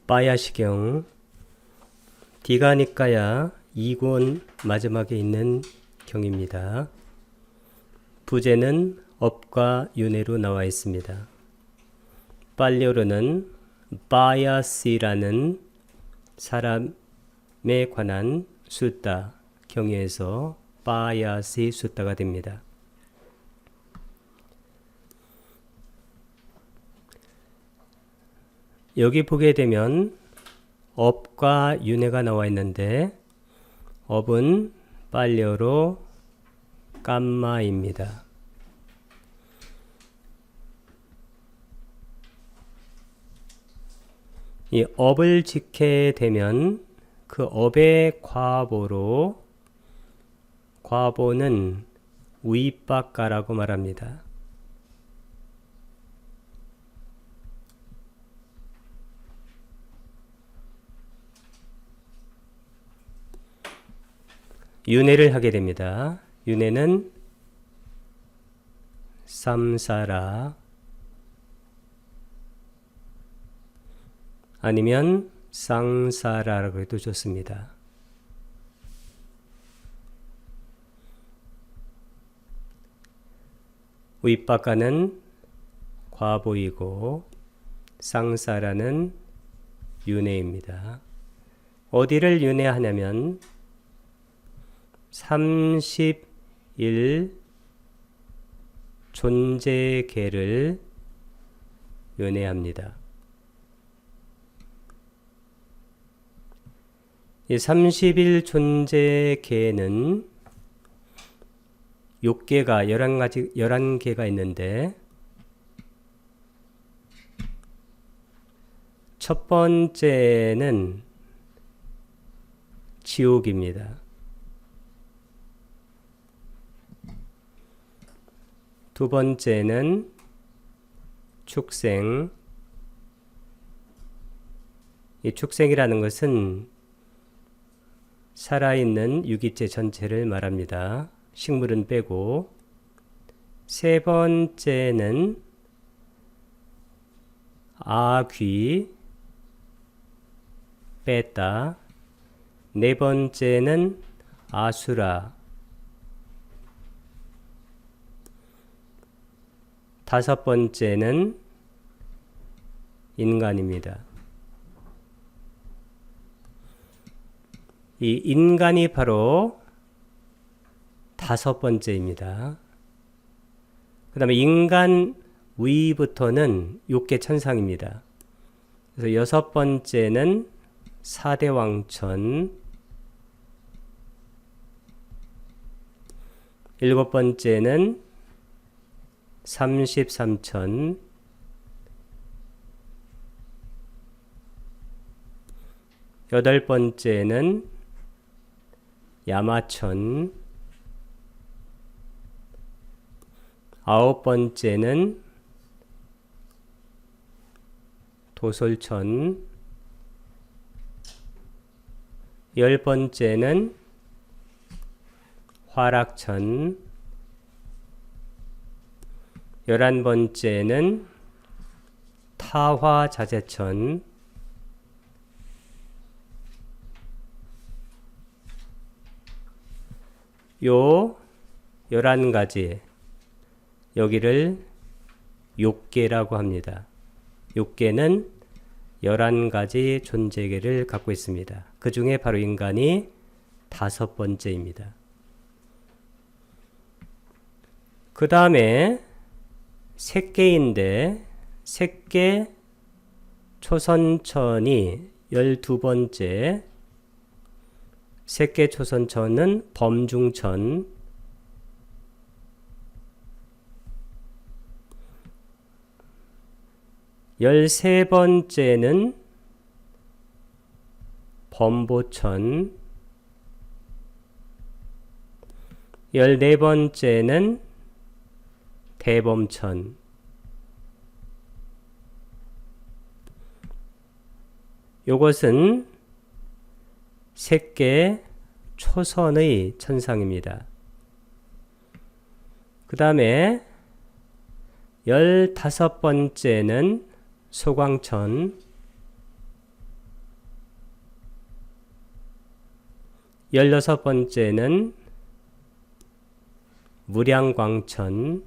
빠야시경 디가니까야 2권 마지막에 있는 경입니다. 부제는 업과 윤회로 나와 있습니다. 빨려로는 빠야시라는 사람에 관한 숫다 경에서 빠야시 숫다가 됩니다. 여기 보게 되면 업과 윤회가 나와 있는데 업은 빨려로 깜마입니다. 이 업을 짓게 되면 그 업의 과보로 과보는 위빠까라고 말합니다. 윤회를 하게 됩니다. 윤회는 삼사라 아니면 쌍사라라고 해도 좋습니다. 위빠까는 과보이고 쌍사라는 윤회입니다. 어디를 윤회하냐면 31 존재계를 윤회합니다. 이 31 존재계는 6개가 11개가 있는데 첫 번째는 지옥입니다. 두 번째는 축생. 이 축생이라는 것은 살아있는 유기체 전체를 말합니다. 식물은 빼고. 세 번째는 아귀 뺐다. 네 번째는 아수라. 다섯 번째는 인간입니다. 이 인간이 바로 다섯 번째입니다. 그 다음에 인간 위부터는 6개 천상입니다. 그래서 여섯 번째는 사대왕천, 일곱 번째는 33천, 여덟 번째는 야마천, 아홉 번째는 도솔천, 열 번째는 화락천, 11번째는 타화자재천, 요 11가지 여기를 욕계라고 합니다. 욕계는 11가지 존재계를 갖고 있습니다. 그 중에 바로 인간이 다섯 번째입니다. 그 다음에 색계인데 색계 초선천이 12번째, 색계 초선천은 범중천, 열세 번째는 범보천, 14번째는 대범천, 요것은 색계 초선의 천상입니다. 그 다음에 15번째는 소광천, 16번째는 무량광천,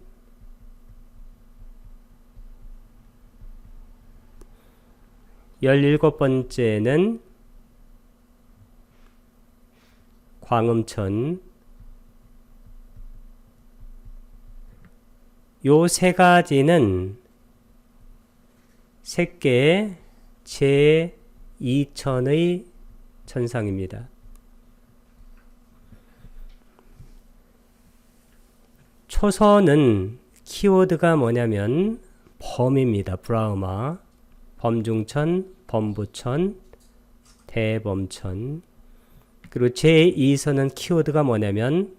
17번째는 광음천. 요 세 가지는 색계 제2천의 천상입니다. 초선은 키워드가 뭐냐면 범입니다. 브라흐마, 범중천, 범부천, 대범천. 그리고 제2선은 키워드가 뭐냐면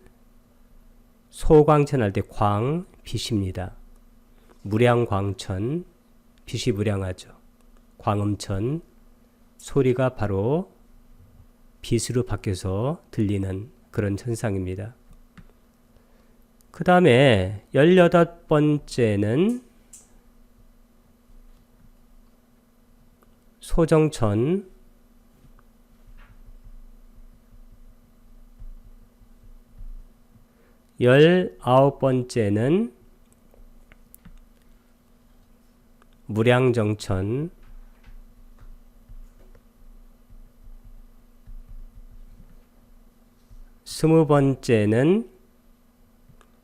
소광천 할 때 광, 빛입니다. 무량광천, 빛이 무량하죠. 광음천, 소리가 바로 빛으로 바뀌어서 들리는 그런 천상입니다. 그 다음에 18번째는 소정천, 19번째는 무량정천, 20번째는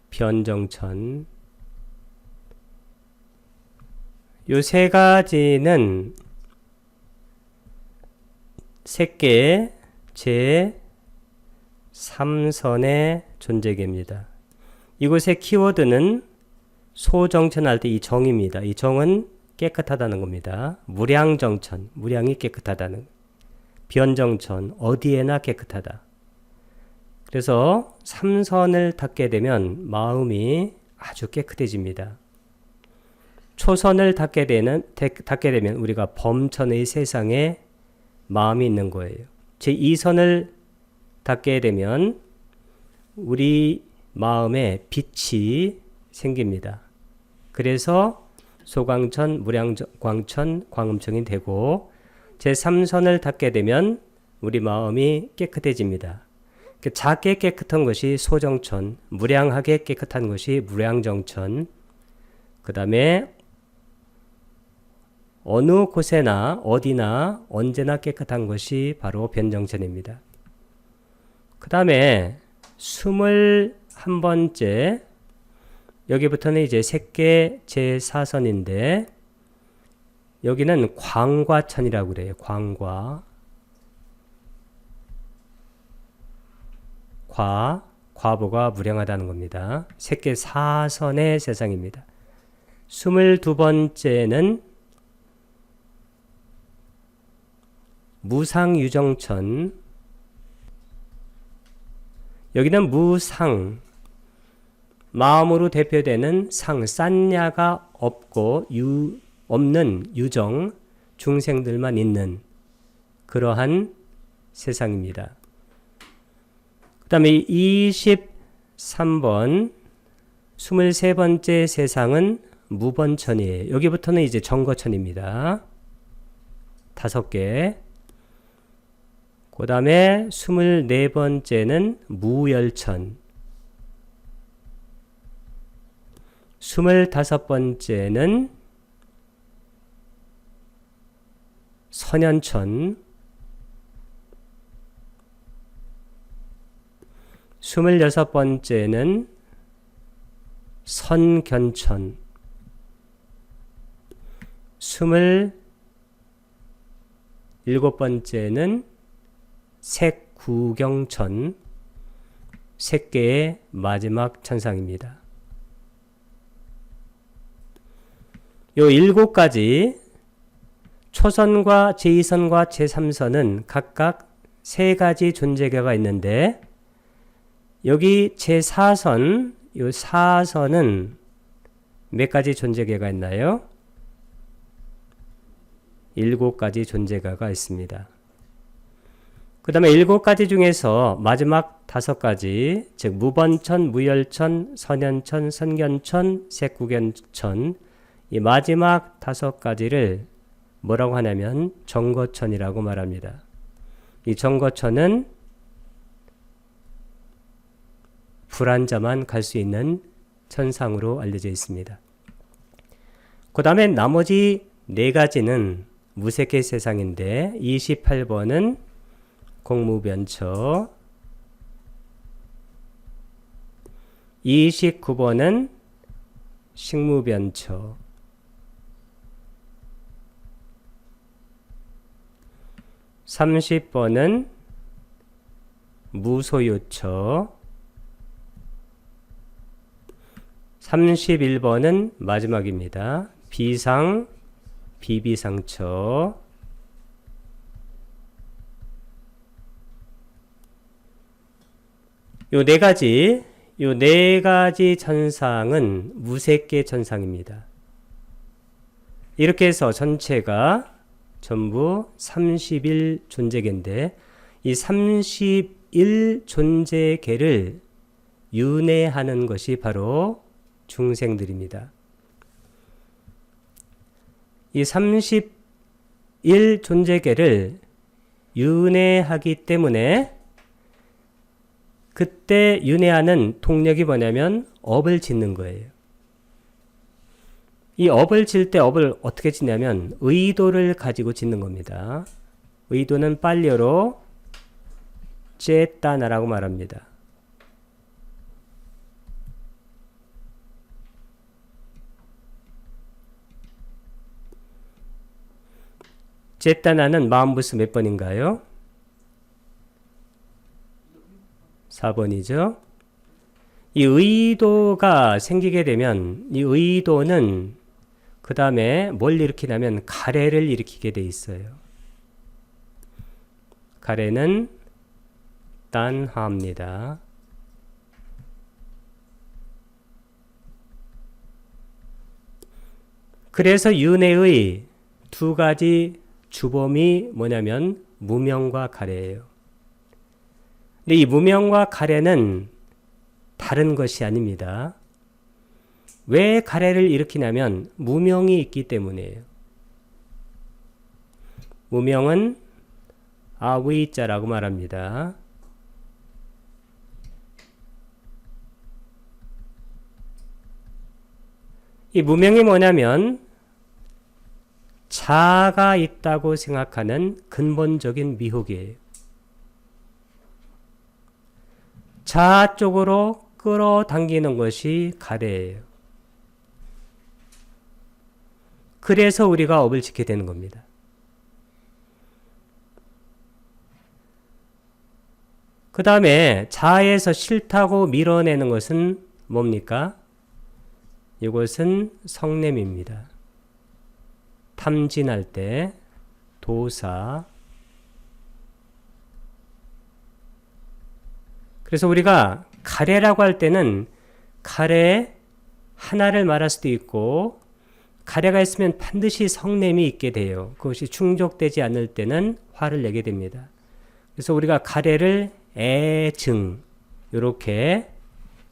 변정천. 요 세 가지는 색계 제3선의 존재계입니다. 이곳의 키워드는 소정천 할 때 이 정입니다. 이 정은 깨끗하다는 겁니다. 무량정천, 무량이 깨끗하다는. 변정천, 어디에나 깨끗하다. 그래서 3선을 닦게 되면 마음이 아주 깨끗해집니다. 초선을 닦게 되면 우리가 범천의 세상에 마음이 있는 거예요. 제2선을 닦게 되면 우리 마음에 빛이 생깁니다. 그래서 소광천, 무량광천, 광음천이 되고 제3선을 닦게 되면 우리 마음이 깨끗해집니다. 작게 깨끗한 것이 소정천, 무량하게 깨끗한 것이 무량정천, 그 다음에 어느 곳에나 어디나 언제나 깨끗한 것이 바로 변정천입니다. 그 다음에 21번째, 여기부터는 이제 색계 제4선인데 여기는 광과천이라고 그래요. 과보가 무량하다는 겁니다. 색계 4선의 세상입니다. 22번째는 무상유정천. 여기는 무상, 마음으로 대표되는 상, 싼야가 없고 없는 유정, 중생들만 있는 그러한 세상입니다. 그 다음에 23번 23번째 세상은 무번천이에요. 여기부터는 이제 정거천입니다. 5개. 그 다음에 24번째는 무열천, 25번째는 선현천, 26번째는 선견천, 27번째는 색구경천, 색계의 마지막 천상입니다. 요 7가지 초선과 제2선과 제3선은 각각 3가지 존재계가 있는데 여기 제4선, 요 4선은 몇 가지 존재계가 있나요? 7가지 존재계가 있습니다. 그 다음에 7가지 중에서 마지막 5가지, 즉 무번천, 무열천, 선현천, 선견천, 색구견천, 이 마지막 5가지를 뭐라고 하냐면 정거천이라고 말합니다. 이 정거천은 불안자만 갈 수 있는 천상으로 알려져 있습니다. 그 다음에 나머지 4가지는 무색계 세상인데 28번은 공무변처, 29번은 식무변처, 30번은 무소유처, 31번은 마지막입니다. 비상, 비비상처, 요 4가지 천상은 무색계 천상입니다. 이렇게 해서 전체가 전부 31 존재계인데 이 31 존재계를 윤회하는 것이 바로 중생들입니다. 이 31 존재계를 윤회하기 때문에 그때 윤회하는 동력이 뭐냐면 업을 짓는 거예요. 이 업을 질 때 업을 어떻게 짓냐면 의도를 가지고 짓는 겁니다. 의도는 빨리어로 제따나라고 말합니다. 제따나는 마음부스 몇 번인가요? 4번이죠. 이 의도가 생기게 되면 이 의도는 그 다음에 뭘 일으키냐면 가래를 일으키게 돼 있어요. 가래는 단하입니다. 그래서 윤회의 2가지 주범이 뭐냐면 무명과 가래예요. 근데 이 무명과 가래는 다른 것이 아닙니다. 왜 가래를 일으키냐면 무명이 있기 때문이에요. 무명은 아위자라고 말합니다. 이 무명이 뭐냐면 자아가 있다고 생각하는 근본적인 미혹이에요. 자아 쪽으로 끌어당기는 것이 가래예요. 그래서 우리가 업을 짓게 되는 겁니다. 그 다음에 자아에서 싫다고 밀어내는 것은 뭡니까? 이것은 성냄입니다. 탐진할 때 도사. 그래서 우리가 가래라고 할 때는 가래 하나를 말할 수도 있고 가래가 있으면 반드시 성냄이 있게 돼요. 그것이 충족되지 않을 때는 화를 내게 됩니다. 그래서 우리가 가래를 애증 이렇게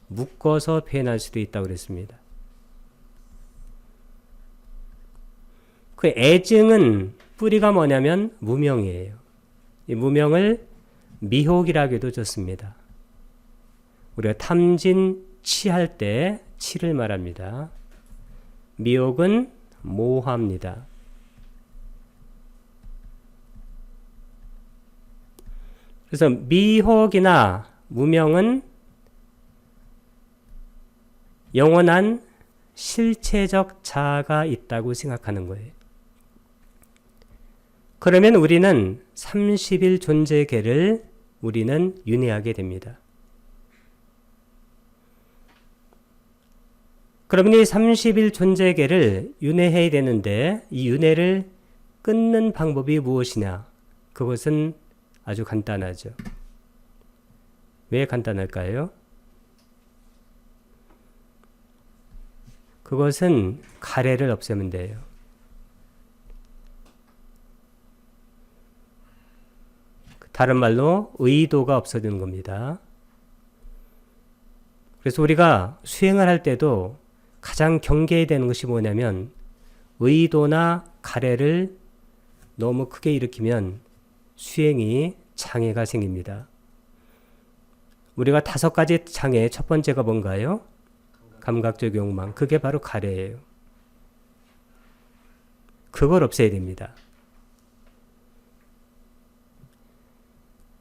묶어서 표현할 수도 있다고 그랬습니다. 그 애증은 뿌리가 뭐냐면 무명이에요. 이 무명을 미혹이라고도 좋습니다. 우리가 탐진 치할 때 치를 말합니다. 미혹은 모합니다. 그래서 미혹이나 무명은 영원한 실체적 자아가 있다고 생각하는 거예요. 그러면 우리는 30일 존재계를 우리는 윤회하게 됩니다. 그러면 이 30일 존재계를 윤회해야 되는데 이 윤회를 끊는 방법이 무엇이냐? 그것은 아주 간단하죠. 왜 간단할까요? 그것은 가래를 없애면 돼요. 다른 말로 의도가 없어지는 겁니다. 그래서 우리가 수행을 할 때도 가장 경계해야 되는 것이 뭐냐면 의도나 가래를 너무 크게 일으키면 수행이 장애가 생깁니다. 우리가 5가지 장애 첫 번째가 뭔가요? 감각적 욕망. 그게 바로 가래예요. 그걸 없애야 됩니다.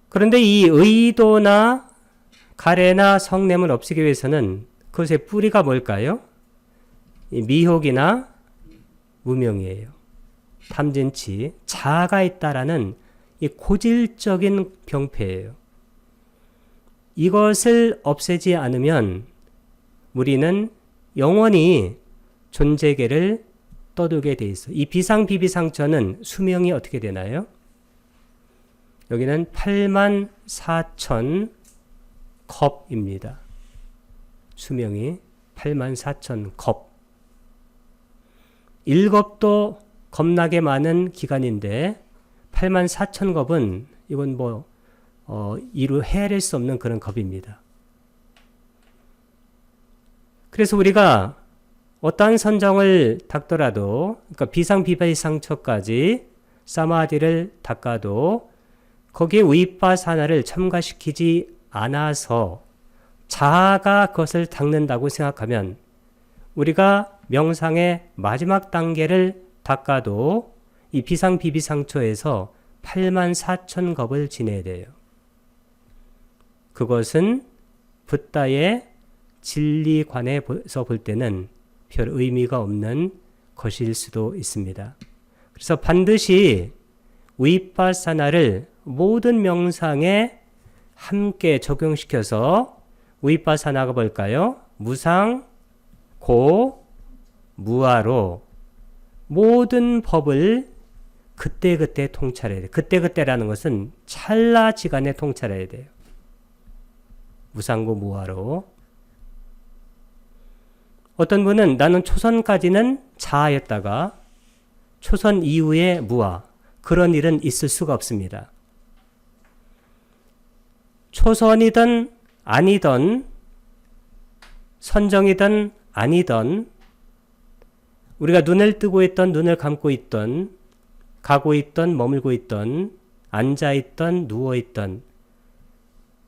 그런데 이 의도나 가래나 성냄을 없애기 위해서는 그것의 뿌리가 뭘까요? 이 미혹이나 무명이에요. 탐진치, 자아가 있다라는 이 고질적인 병폐예요. 이것을 없애지 않으면 우리는 영원히 존재계를 떠돌게 돼 있어요. 이 비상비비상처는 수명이 어떻게 되나요? 여기는 84,000 컵입니다. 수명이 84,000 컵. 1겁도 겁나게 많은 기간인데 84,000 겁은 이건 이루 헤아릴 수 없는 그런 겁입니다. 그래서 우리가 어떠한 선정을 닦더라도, 그러니까 비상비비상처까지 사마디를 닦아도 거기에 위빠사나를 첨가시키지 않아서 자아가 그것을 닦는다고 생각하면 우리가 명상의 마지막 단계를 닦아도 이 비상비비상처에서 84,000겁을 지내야 돼요. 그것은 붓다의 진리관에서 볼 때는 별 의미가 없는 것일 수도 있습니다. 그래서 반드시 위빠사나를 모든 명상에 함께 적용시켜서 위빠사나가 뭘까요? 무상, 고, 무아로 모든 법을 그때그때 통찰해야 돼요. 그때그때라는 것은 찰나지간에 통찰해야 돼요. 무상고 무아로. 어떤 분은 나는 초선까지는 자아였다가 초선 이후에 무아. 그런 일은 있을 수가 없습니다. 초선이든 아니든 선정이든 아니든 우리가 눈을 뜨고 있던 눈을 감고 있던 가고 있던 머물고 있던 앉아 있던 누워 있던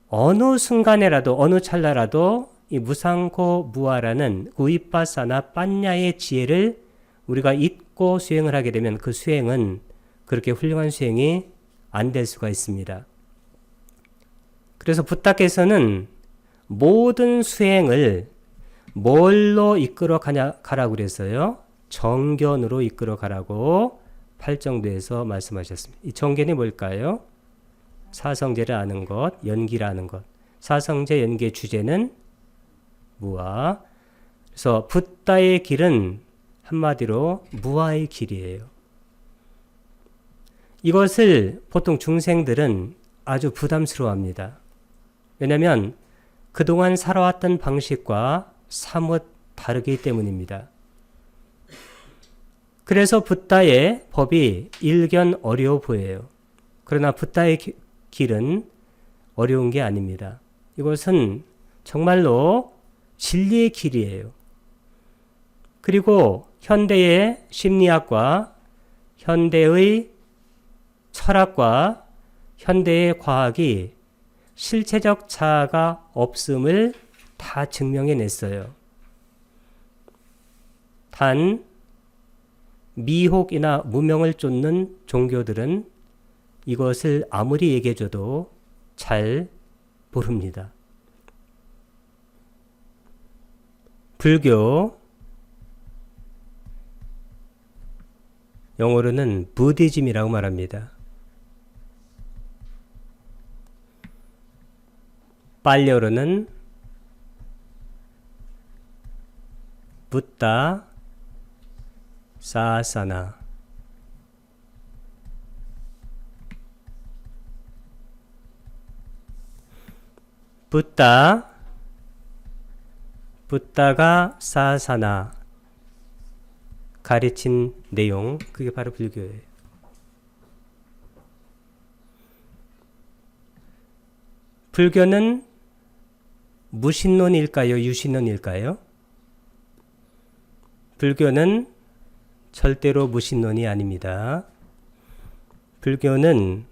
어느 순간에라도 어느 찰나라도 이 무상고 무아라는 위빠사나 빠냐의 지혜를 우리가 잊고 수행을 하게 되면 그 수행은 그렇게 훌륭한 수행이 안 될 수가 있습니다. 그래서 붓다께서는 모든 수행을 뭘로 이끌어 가라고 그랬어요? 정견으로 이끌어 가라고 8정도에서 말씀하셨습니다. 이 정견이 뭘까요? 사성제를 아는 것, 연기를 아는 것. 사성제 연기의 주제는 무아. 그래서 붓다의 길은 한마디로 무아의 길이에요. 이것을 보통 중생들은 아주 부담스러워합니다. 왜냐하면 그동안 살아왔던 방식과 사뭇 다르기 때문입니다. 그래서 붓다의 법이 일견 어려워 보여요. 그러나 붓다의 길은 어려운 게 아닙니다. 이것은 정말로 진리의 길이에요. 그리고 현대의 심리학과 현대의 철학과 현대의 과학이 실체적 자아가 없음을 다 증명해냈어요. 단 미혹이나 무명을 쫓는 종교들은 이것을 아무리 얘기해줘도 잘 모릅니다. 불교, 영어로는 부디즘이라고 말합니다. 빨리어로는 붓다 사사나. 붓다가 사사나 가르친 내용, 그게 바로 불교예요. 불교는 무신론일까요? 유신론일까요? 불교는 절대로 무신론이 아닙니다. 불교는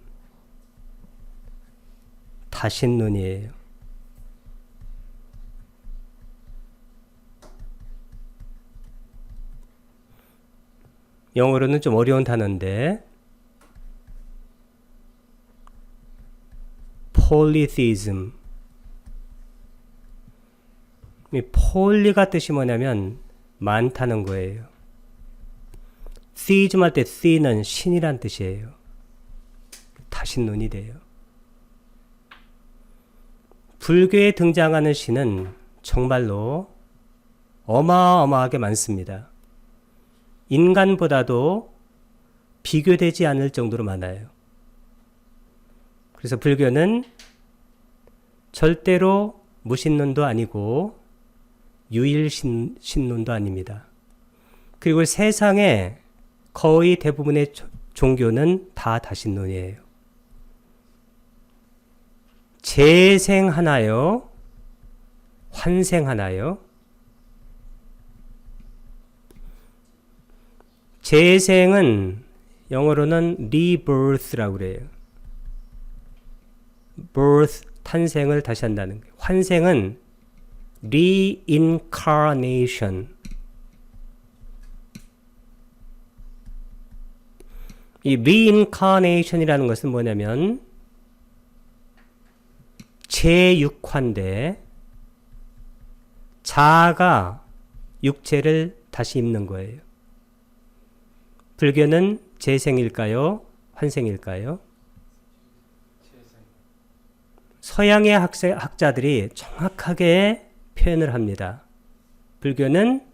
다신론이에요. 영어로는 좀 어려운 단어인데 polytheism. 이 폴리가 뜻이 뭐냐면 많다는 거예요. theism 할 때 the는 신이란 뜻이에요. 다신론이 돼요. 불교에 등장하는 신은 정말로 어마어마하게 많습니다. 인간보다도 비교되지 않을 정도로 많아요. 그래서 불교는 절대로 무신론도 아니고 유일신론도 아닙니다. 그리고 세상의 거의 대부분의 종교는 다 다신론이에요. 재생하나요? 환생하나요? 재생은 영어로는 rebirth라고 그래요. birth, 탄생을 다시 한다는 거예요. 환생은 reincarnation. 이 reincarnation이라는 것은 뭐냐면 제6화인데 자아가 육체를 다시 입는 거예요. 불교는 재생일까요? 환생일까요? 서양의 학자들이 정확하게 표현을 합니다. 불교는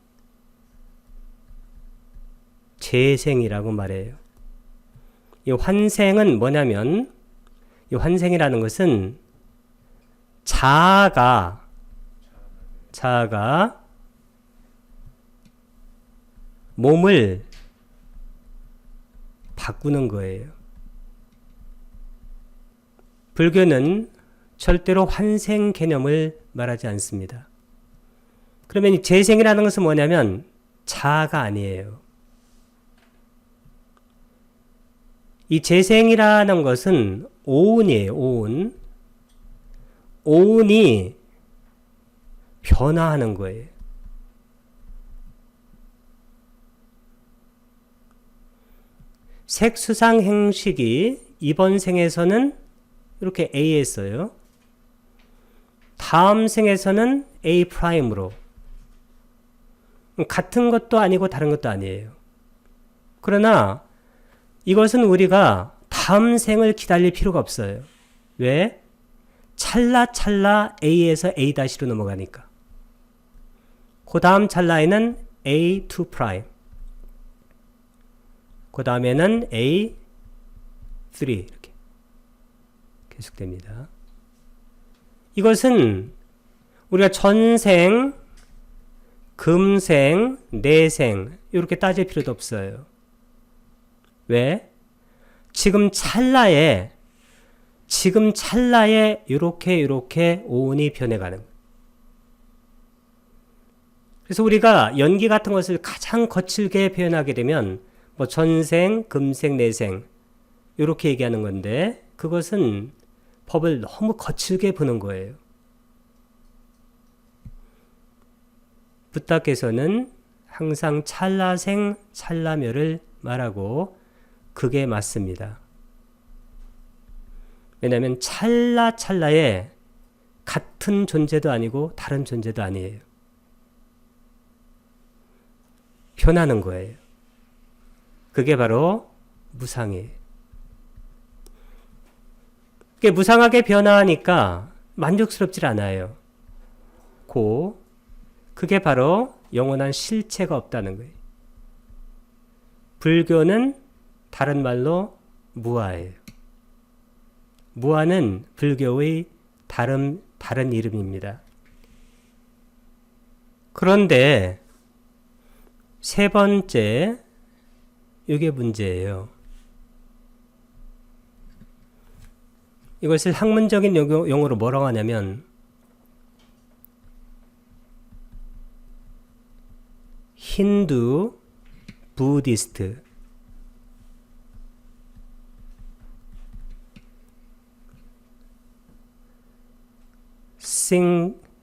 재생이라고 말해요. 이 환생은 뭐냐면 이 환생이라는 것은 자아가 몸을 바꾸는 거예요. 불교는 절대로 환생 개념을 말하지 않습니다. 그러면 이 재생이라는 것은 뭐냐면 자아가 아니에요. 이 재생이라는 것은 오운이에요. 오운. 오운이 변화하는 거예요. 색수상 행식이 이번 생에서는 이렇게 A였어요. 다음 생에서는 A 프라임으로. 같은 것도 아니고 다른 것도 아니에요. 그러나 이것은 우리가 다음 생을 기다릴 필요가 없어요. 왜? 찰나찰나 A에서 A-로 넘어가니까. 그 다음 찰나에는 A2 프라임. 그 다음에는 A3 이렇게 계속됩니다. 이것은 우리가 전생, 금생, 내생 이렇게 따질 필요도 없어요. 왜? 지금 찰나에 이렇게 오운이 변해가는 거예요. 그래서 우리가 연기 같은 것을 가장 거칠게 표현하게 되면 뭐 전생, 금생, 내생 이렇게 얘기하는 건데 그것은 법을 너무 거칠게 보는 거예요. 부탁께서는 항상 찰나생, 찰나멸을 말하고 그게 맞습니다. 왜냐하면 찰나에 같은 존재도 아니고 다른 존재도 아니에요. 변하는 거예요. 그게 바로 무상이에요. 그게 무상하게 변화하니까 만족스럽질 않아요. 그게 바로 영원한 실체가 없다는 거예요. 불교는 다른 말로 무아예요. 무아는 불교의 다른 이름입니다. 그런데 세 번째, 이게 문제예요. 이것을 학문적인 용어로 뭐라고 하냐면 힌두, 부디스트,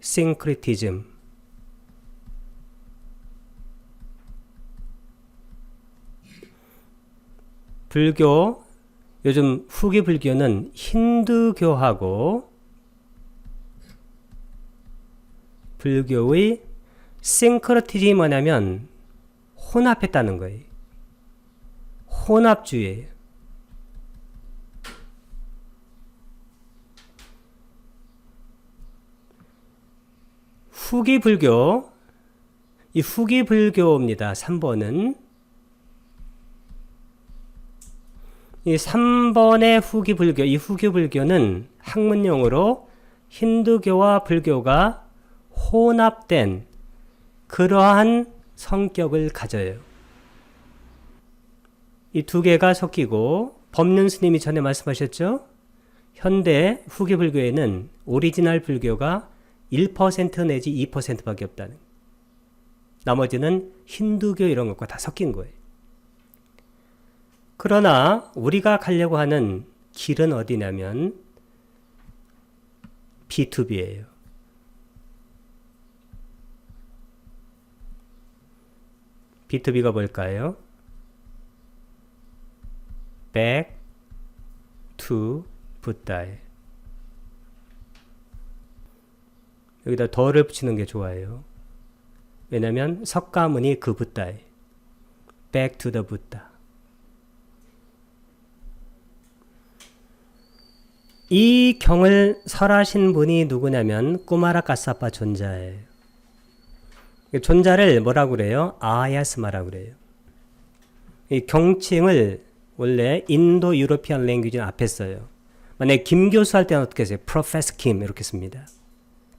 싱크리티즘, 불교, 요즘 후기 불교는 힌두교하고 불교의 싱크로티즘이 뭐냐면 혼합했다는 거예요. 혼합주의예요. 후기 불교, 이 후기 불교입니다. 3번은 이 3번의 후기 불교, 이 후기 불교는 학문용어로 힌두교와 불교가 혼합된 그러한 성격을 가져요. 이 두 개가 섞이고 법륜 스님이 전에 말씀하셨죠? 현대 후기 불교에는 오리지널 불교가 1% 내지 2%밖에 없다는. 나머지는 힌두교 이런 것과 다 섞인 거예요. 그러나 우리가 가려고 하는 길은 어디냐면 B2B예요. B2B가 뭘까요? Back to Buddha예요. 여기다 더를 붙이는 게 좋아요. 왜냐면 석가모니 그 붓다예요. Back to the Buddha. 이 경을 설하신 분이 누구냐면 꾸마라 까사파 존자예요. 존자를 뭐라고 그래요? 아야스마라고 그래요. 이 경칭을 원래 인도 유로피안 랭귀지는 앞에 써요. 만약에 김 교수 할 때는 어떻게 써요? Professor Kim 이렇게 씁니다.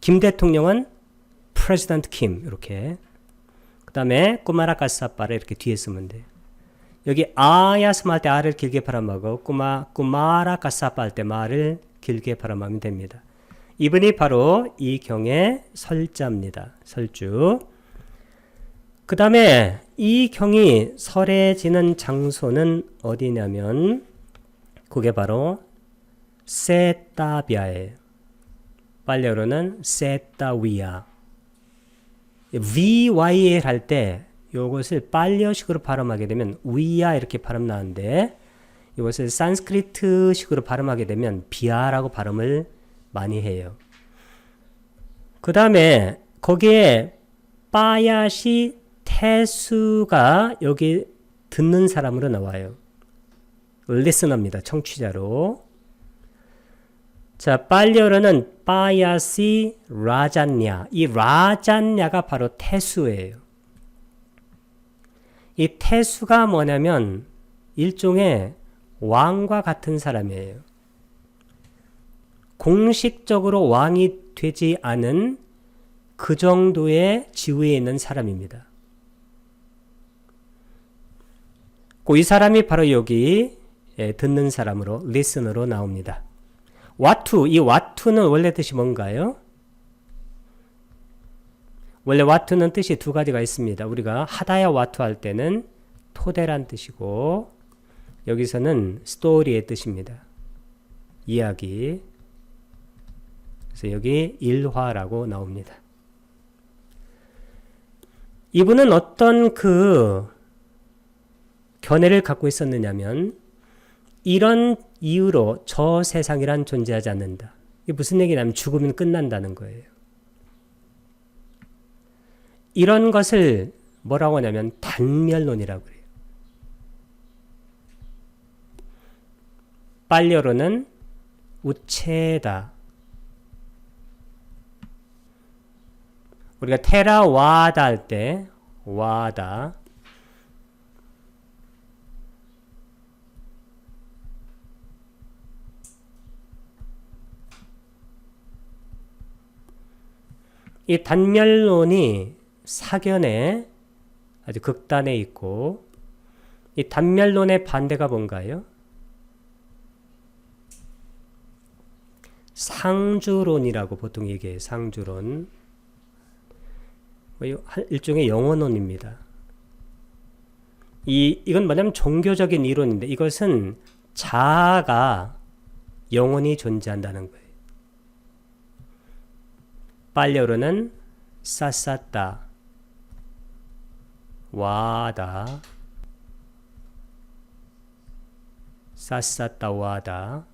김 대통령은 President Kim 이렇게. 그 다음에 꾸마라 까사파를 이렇게 뒤에 쓰면 돼요. 여기 아야스마 할 때 아를 길게 발음하고 꾸마라 까사파 할 때 마를 길게 발음하면 됩니다. 이분이 바로 이 경의 설자입니다. 설주. 그 다음에 이 경이 설해지는 장소는 어디냐면 그게 바로 세타비아예요. 빨래어로는 세타위아. VYL 할 때 이것을 빨리어식으로 발음하게 되면 위아 이렇게 발음 나는데 이것을 산스크리트식으로 발음하게 되면 비아라고 발음을 많이 해요. 그 다음에 거기에 빠야시 태수가 여기 듣는 사람으로 나와요. 리스너입니다. 청취자로. 자, 빨리어로는 빠야시 라잔냐. 이 라잔냐가 바로 태수예요. 이 태수가 뭐냐면 일종의 왕과 같은 사람이에요. 공식적으로 왕이 되지 않은 그 정도의 지위에 있는 사람입니다. 이 사람이 바로 여기 듣는 사람으로 리스너로 나옵니다. 와투, 이 와투는 원래 뜻이 뭔가요? 원래 와투는 뜻이 두 가지가 있습니다. 우리가 하다야 와투 할 때는 토대란 뜻이고 여기서는 스토리의 뜻입니다. 이야기. 그래서 여기 일화라고 나옵니다. 이분은 어떤 견해를 갖고 있었느냐면 이런 이유로 저 세상이란 존재하지 않는다. 이게 무슨 얘기냐면 죽으면 끝난다는 거예요. 이런 것을 뭐라고 하냐면 단멸론이라고 해요. 빨리어로는 우체다. 우리가 테라와다 할 때 와다 이 단멸론이 사견에 아주 극단에 있고 이 단멸론의 반대가 뭔가요? 상주론이라고 보통 얘기해요. 상주론. 일종의 영원론입니다. 이건 뭐냐면 종교적인 이론인데 이것은 자아가 영원히 존재한다는 거예요. 빨리어로는 사사따 와다 사사따와다.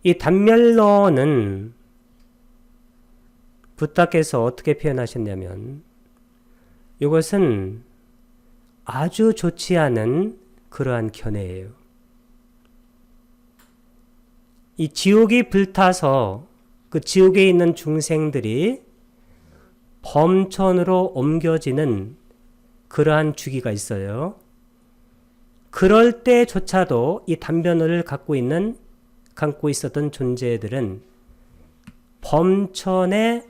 이 단멸론은 부타께서 어떻게 표현하셨냐면 이것은 아주 좋지 않은 그러한 견해예요. 이 지옥이 불타서 그 지옥에 있는 중생들이 범천으로 옮겨지는 그러한 주기가 있어요. 그럴 때조차도 이 단변을 갖고 있었던 존재들은 범천에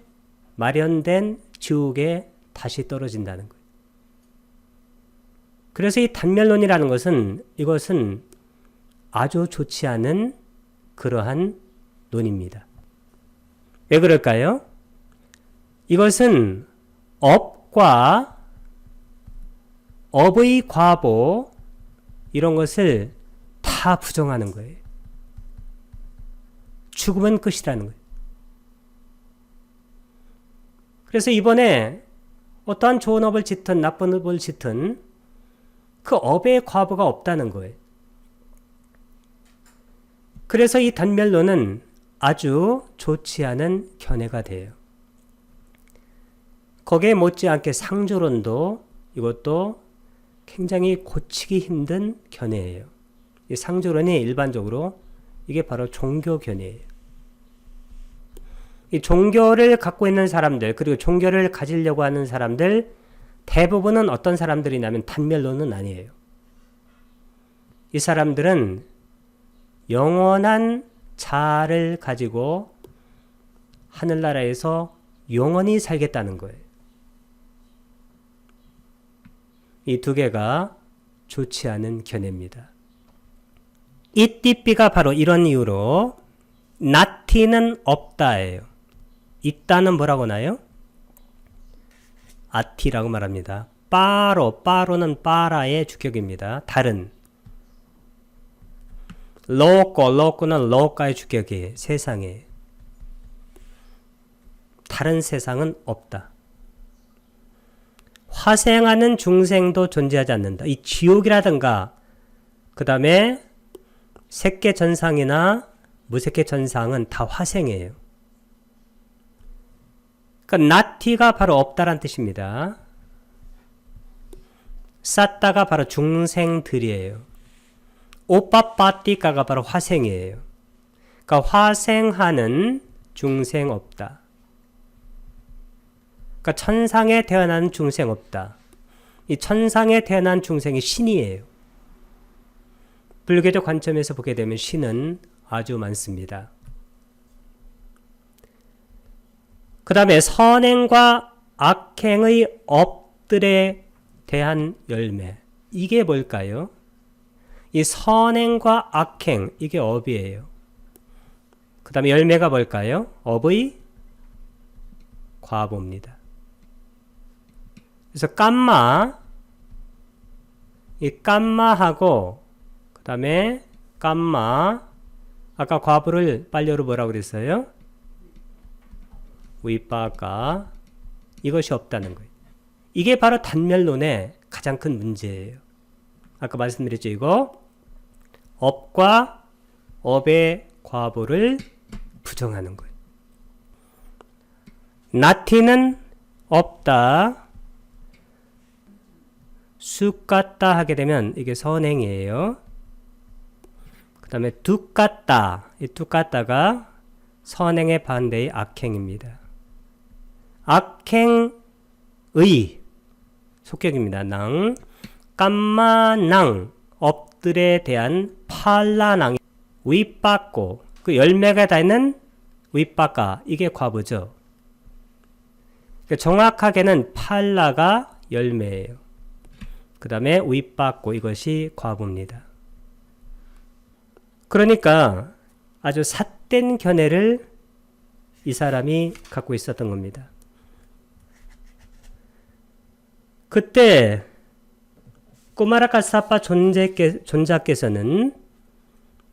마련된 지옥에 다시 떨어진다는 거예요. 그래서 이 단멸론이라는 것은 이것은 아주 좋지 않은 그러한 논입니다. 왜 그럴까요? 이것은 업과 업의 과보 이런 것을 다 부정하는 거예요. 죽으면 끝이라는 거예요. 그래서 이번에 어떠한 좋은 업을 짓든 나쁜 업을 짓든 그 업의 과보가 없다는 거예요. 그래서 이 단멸론은 아주 좋지 않은 견해가 돼요. 거기에 못지않게 상조론도 이것도 굉장히 고치기 힘든 견해예요. 이 상조론이 일반적으로 이게 바로 종교 견해예요. 이 종교를 갖고 있는 사람들 그리고 종교를 가지려고 하는 사람들 대부분은 어떤 사람들이냐면 단멸론은 아니에요. 이 사람들은 영원한 자아를 가지고 하늘나라에서 영원히 살겠다는 거예요. 이 두 개가 좋지 않은 견해입니다. 이 띠삐가 바로 이런 이유로 나티는 없다예요. 있다는 뭐라고 나요? 아티라고 말합니다. 빠로는 빠라의 주격입니다. 다른. 로꼬는 로까의 주격이에요. 세상에. 다른 세상은 없다. 화생하는 중생도 존재하지 않는다. 이 지옥이라든가 그 다음에 색계전상이나 무색계전상은 다 화생이에요. 그러니까 나티가 바로 없다란 뜻입니다. 쌌다가 바로 중생들이에요. 오빠빠띠까가 바로 화생이에요. 그러니까 화생하는 중생 없다. 그러니까 천상에 태어난 중생 없다. 이 천상에 태어난 중생이 신이에요. 불교적 관점에서 보게 되면 신은 아주 많습니다. 그 다음에 선행과 악행의 업들에 대한 열매. 이게 뭘까요? 이 선행과 악행, 이게 업이에요. 그 다음에 열매가 뭘까요? 업의 과보입니다. 그래서 이 깜마하고 그 다음에 아까 과보를 빨려로 뭐라고 그랬어요? 위빠가 이것이 없다는 거예요. 이게 바로 단멸론의 가장 큰 문제예요. 아까 말씀드렸죠. 이거 업과 업의 과보를 부정하는 거예요. 나티는 없다. 쑥같다 하게 되면 이게 선행이에요. 그 다음에 둑같다. 이 둑같다가 선행의 반대의 악행입니다. 악행의 속격입니다. 낭. 깜마낭. 업들에 대한 팔라낭. 위빠꼬. 그 열매가 닿는 위빠까. 이게 과보죠. 그러니까 정확하게는 팔라가 열매예요. 그 다음에 위빠꼬. 이것이 과보입니다. 그러니까 아주 삿된 견해를 이 사람이 갖고 있었던 겁니다. 그때 꾸마라카사파 존자께서는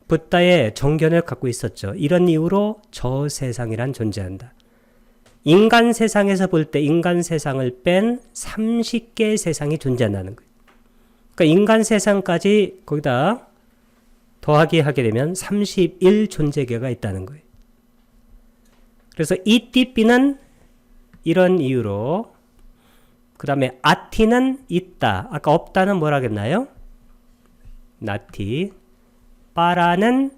붓다의 정견을 갖고 있었죠. 이런 이유로 저 세상이란 존재한다. 인간 세상에서 볼 때 인간 세상을 뺀 30개의 세상이 존재한다는 거예요. 그러니까 인간 세상까지 거기다 더하기 하게 되면 31 존재계가 있다는 거예요. 그래서 이 띠삐는 이런 이유로, 그 다음에 아티는 있다. 아까 없다는 뭐라 했나요? 나티. 빠라는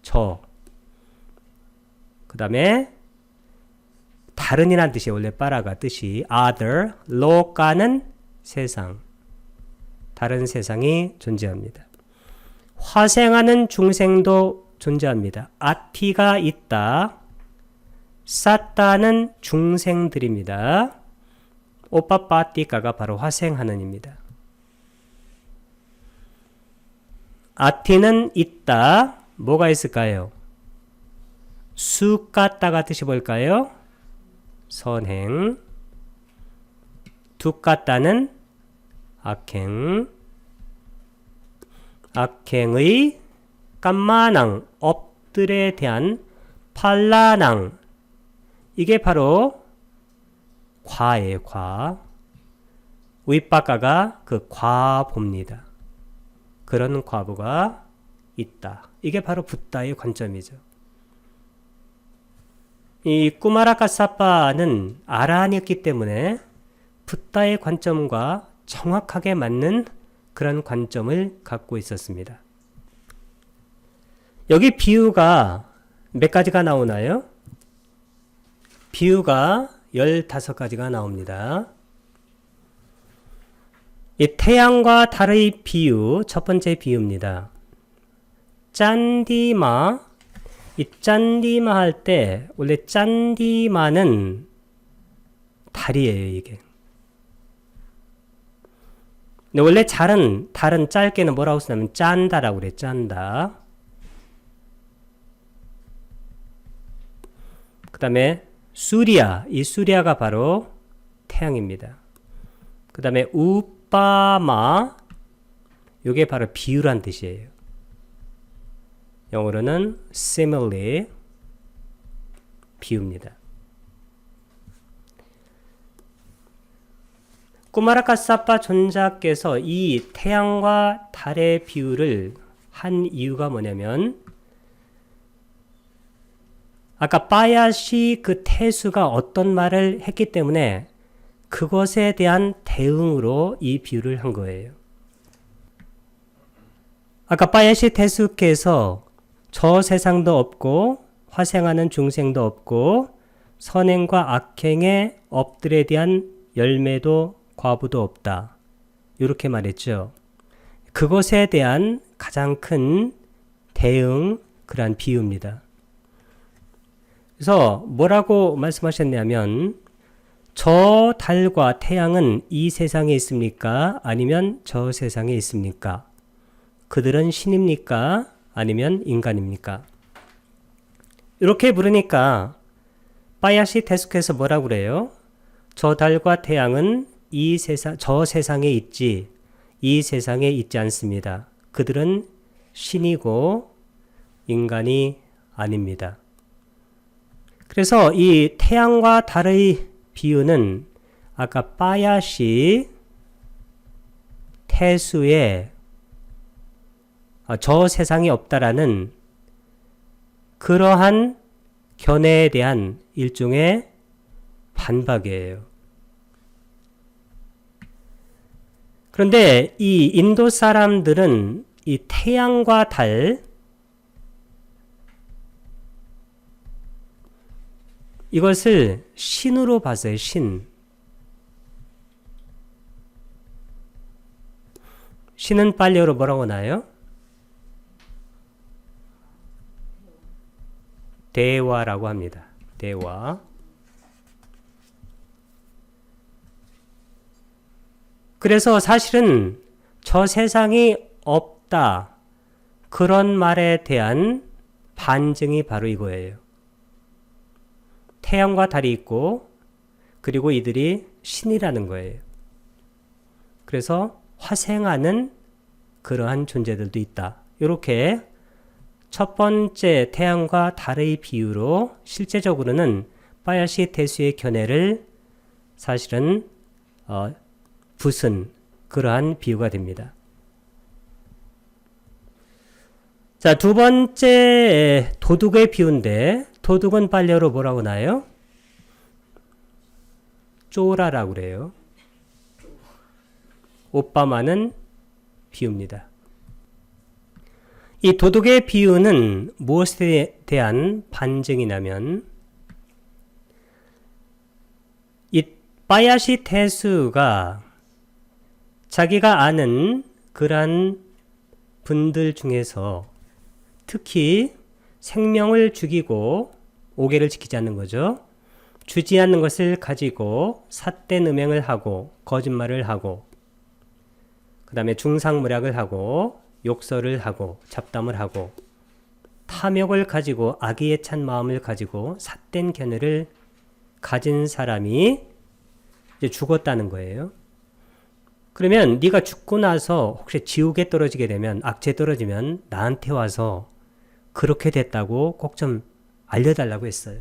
저. 그 다음에 다른이란 뜻이에요. 원래 빠라가 뜻이 other. 로까는 세상. 다른 세상이 존재합니다. 화생하는 중생도 존재합니다. 아티가 있다. 사따는 중생들입니다. 오빠빠띠까가 바로 화생하는입니다. 아티는 있다. 뭐가 있을까요? 수까따가 뜻이 뭘까요? 선행. 두까따는 악행. 악행의 깜마낭, 업들에 대한 팔라낭. 이게 바로 과예요, 과. 윗바가가 그 과보입니다. 그런 과보가 있다. 이게 바로 붓다의 관점이죠. 이 꾸마라카사빠는 아라한이었기 때문에 붓다의 관점과 정확하게 맞는 그런 관점을 갖고 있었습니다. 여기 비유가 몇 가지가 나오나요? 비유가 15가지가 나옵니다. 이 태양과 달의 비유, 첫 번째 비유입니다. 짠디마, 이 짠디마 할 때 원래 짠디마는 달이에요, 이게. 근데 원래 달은 짧게는 뭐라고 쓰냐면 짠다라고 그래, 짠다. 그 다음에 수리아, 이 수리아가 바로 태양입니다. 그 다음에 우빠마, 이게 바로 비유란 뜻이에요. 영어로는 simile, 비유입니다. 꾸마라카사빠 존자께서 이 태양과 달의 비유를 한 이유가 뭐냐면, 아까 빠야시 그 태수가 어떤 말을 했기 때문에 그것에 대한 대응으로 이 비유를 한 거예요. 아까 빠야시 태수께서 저 세상도 없고 화생하는 중생도 없고 선행과 악행의 업들에 대한 열매도 과부도 없다. 이렇게 말했죠. 그것에 대한 가장 큰 대응, 그러한 비유입니다. 그래서 뭐라고 말씀하셨냐면, 저 달과 태양은 이 세상에 있습니까? 아니면 저 세상에 있습니까? 그들은 신입니까? 아니면 인간입니까? 이렇게 물으니까 빠야시 태수께서 뭐라고 그래요? 저 달과 태양은 저 세상에 있지, 이 세상에 있지 않습니다. 그들은 신이고 인간이 아닙니다. 그래서 이 태양과 달의 비유는 아까 빠야시 태수의 저 세상이 없다라는 그러한 견해에 대한 일종의 반박이에요. 그런데 이 인도 사람들은 이 태양과 달, 이것을 신으로 봤어요. 신은 빨리어로 뭐라고 나요? 대화라고 합니다. 대화. 그래서 사실은 저 세상이 없다, 그런 말에 대한 반증이 바로 이거예요. 태양과 달이 있고 그리고 이들이 신이라는 거예요. 그래서 화생하는 그러한 존재들도 있다. 이렇게 첫 번째 태양과 달의 비유로 실제적으로는 빠야시 태수의 견해를 사실은 붓은 그러한 비유가 됩니다. 자, 두 번째 도둑의 비유인데 도둑은 빨래어로 뭐라고 나요? 쪼라라고 그래요. 오빠마는 비유입니다. 이 도둑의 비유는 무엇에 대한 반증이냐면 이 바야시 태수가 자기가 아는 그러한 분들 중에서 특히 생명을 죽이고 오계를 지키지 않는 거죠. 주지 않는 것을 가지고 삿된 음행을 하고 거짓말을 하고 그 다음에 중상모략을 하고 욕설을 하고 잡담을 하고 탐욕을 가지고 악의에 찬 마음을 가지고 삿된 견해를 가진 사람이 이제 죽었다는 거예요. 그러면 네가 죽고 나서 혹시 지옥에 떨어지게 되면 악취에 떨어지면 나한테 와서 그렇게 됐다고 꼭 좀 알려달라고 했어요.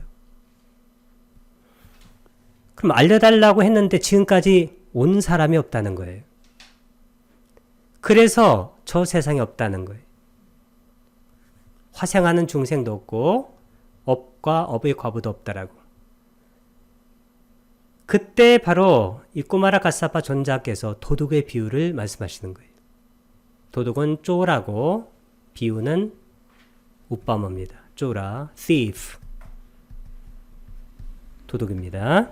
그럼 알려달라고 했는데 지금까지 온 사람이 없다는 거예요. 그래서 저 세상에 없다는 거예요. 화생하는 중생도 없고 업과 업의 과부도 없다라고. 그때 바로 이 꾸마라 가사파 존자께서 도둑의 비유를 말씀하시는 거예요. 도둑은 쪼라고 비유는 우빠머입니다. 쪼라, thief. 도둑입니다.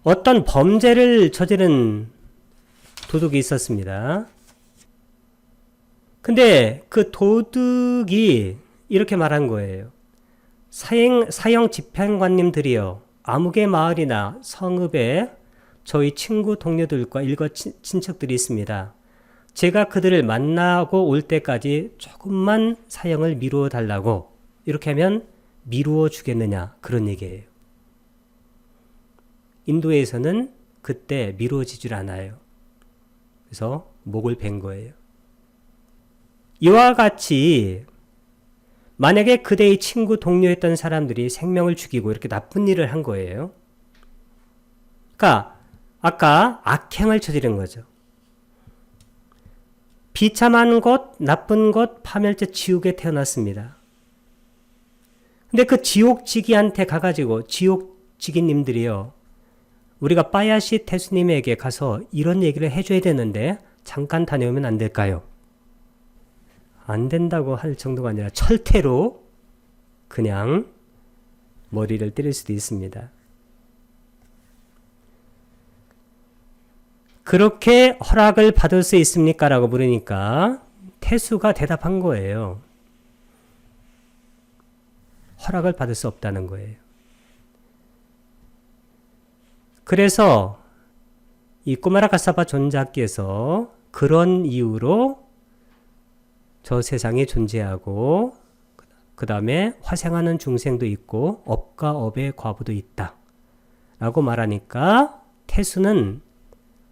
어떤 범죄를 저지른 도둑이 있었습니다. 근데 그 도둑이 이렇게 말한 거예요. 사형 집행관님들이여 아무개 마을이나 성읍에 저희 친구 동료들과 일거 친척들이 있습니다. 제가 그들을 만나고 올 때까지 조금만 사형을 미루어 달라고 이렇게 하면 미루어 주겠느냐 그런 얘기예요. 인도에서는 그때 미루어지질 않아요. 그래서 목을 벤 거예요. 이와 같이 만약에 그대의 친구 동료였던 사람들이 생명을 죽이고 이렇게 나쁜 일을 한 거예요. 그러니까 아까 악행을 저지른 거죠. 비참한 것, 나쁜 것, 파멸자 지옥에 태어났습니다. 근데 그 지옥지기한테 가가지고 지옥지기님들이요. 우리가 빠야시 태수님에게 가서 이런 얘기를 해줘야 되는데 잠깐 다녀오면 안 될까요? 안 된다고 할 정도가 아니라 철퇴로 그냥 머리를 때릴 수도 있습니다. 그렇게 허락을 받을 수 있습니까? 라고 물으니까 태수가 대답한 거예요. 허락을 받을 수 없다는 거예요. 그래서 이 꾸마라 가사바 존자께서 그런 이유로 저 세상에 존재하고 그 다음에 화생하는 중생도 있고 업과 업의 과부도 있다 라고 말하니까 태수는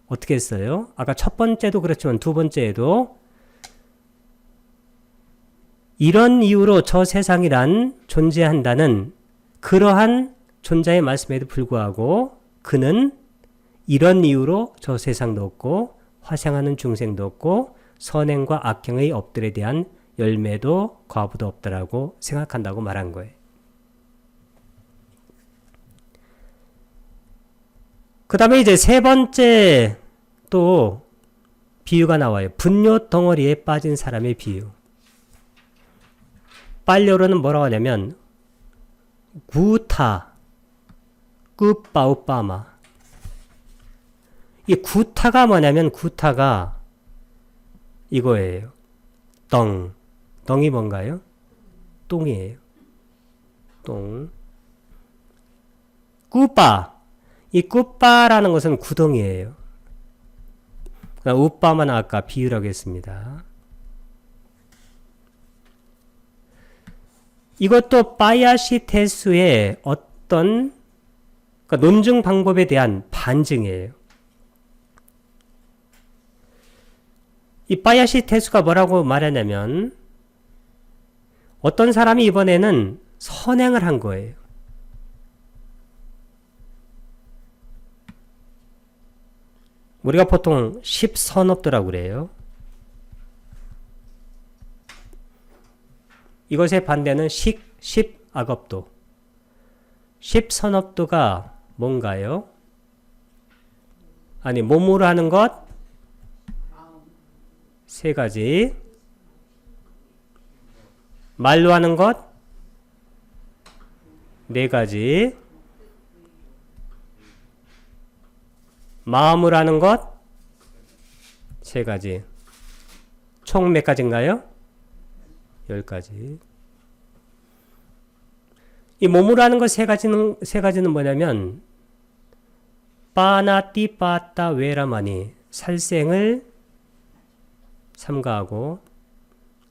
어떻게 했어요? 아까 첫 번째도 그렇지만 두 번째에도 이런 이유로 저 세상이란 존재한다는 그러한 존재의 말씀에도 불구하고 그는 이런 이유로 저 세상도 없고 화생하는 중생도 없고 선행과 악행의 업들에 대한 열매도 과부도 없다라고 생각한다고 말한 거예요. 그 다음에 이제 세 번째 또 비유가 나와요. 분뇨 덩어리에 빠진 사람의 비유. 빨려로는 뭐라고 하냐면 구타, 꾸빠우빠마. 이 구타가 뭐냐면 구타가 이거예요. 덩이 뭔가요? 똥이에요. 똥. 꾸빠. 이 꾸빠라는 것은 구덩이에요. 우빠만 아까 비유라고 했습니다. 이것도 빠야시 태수의 어떤 그러니까 논증 방법에 대한 반증이에요. 이 빠야시 태수가 뭐라고 말하냐면 어떤 사람이 이번에는 선행을 한 거예요. 우리가 보통 십선업도라고 그래요. 이것의 반대는 십악업도. 십선업도가 뭔가요? 아니, 몸으로 하는 것 세 가지, 말로 하는 것 네 가지, 마음으로 하는 것 세 가지. 총 몇 가지인가요? 10가지. 이 몸으로 하는 것 세 가지는 뭐냐면 빠나띠 빠따 외라마니, 살생을 삼가하고,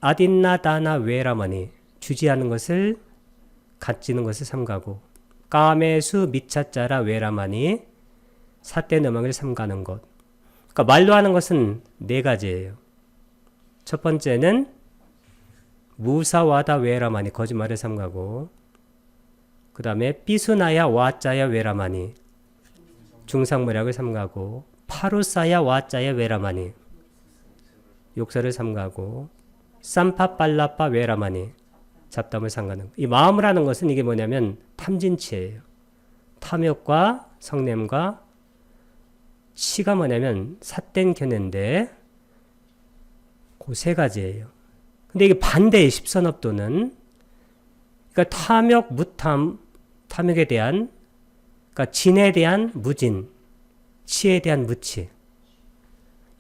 아딘나다나 외라마니, 주지하는 것을, 갖지는 것을 삼가하고, 까메수 미차짜라 외라마니, 사떼 너망을 삼가는 것. 그러니까 말로 하는 것은 네 가지예요. 첫 번째는 무사와다 외라마니, 거짓말을 삼가고, 그 다음에 삐수나야 와짜야 외라마니, 중상모략을 삼가고, 파루사야 와짜야 외라마니, 욕설을 삼가고, 쌈파빨라빠 외라마니, 잡담을 삼가는. 이 마음을 하는 것은 이게 뭐냐면 탐진치예요. 탐욕과 성냄과 치가 뭐냐면 삿된 견해인데 그 세 가지예요. 근데 이게 반대의 십선업도는, 그러니까 탐욕, 무탐, 탐욕에 대한, 그러니까 진에 대한 무진, 치에 대한 무치.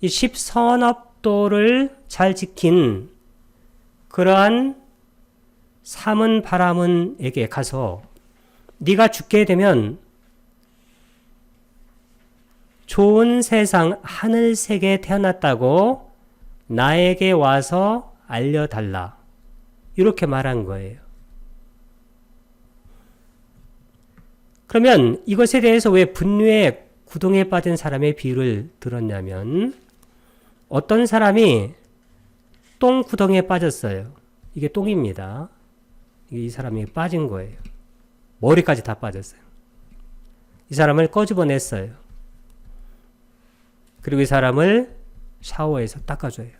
이 십선업도를 잘 지킨 그러한 삼은 바라문에게 가서 네가 죽게 되면 좋은 세상 하늘색에 태어났다고 나에게 와서 알려달라. 이렇게 말한 거예요. 그러면 이것에 대해서 왜 분류의 구덩이에 빠진 사람의 비유를 들었냐면, 어떤 사람이 똥 구덩이에 빠졌어요. 이게 똥입니다. 이 사람이 빠진 거예요. 머리까지 다 빠졌어요. 이 사람을 꺼집어냈어요. 그리고 이 사람을 샤워해서 닦아줘요.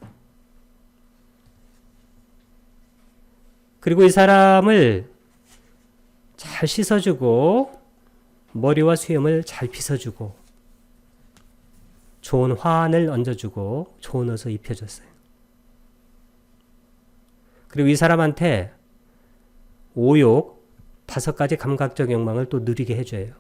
그리고 이 사람을 잘 씻어주고 머리와 수염을 잘 빗어주고 좋은 화환을 얹어주고 좋은 옷을 입혀줬어요. 그리고 이 사람한테 5욕 5가지 감각적 욕망을 또 누리게 해줘요.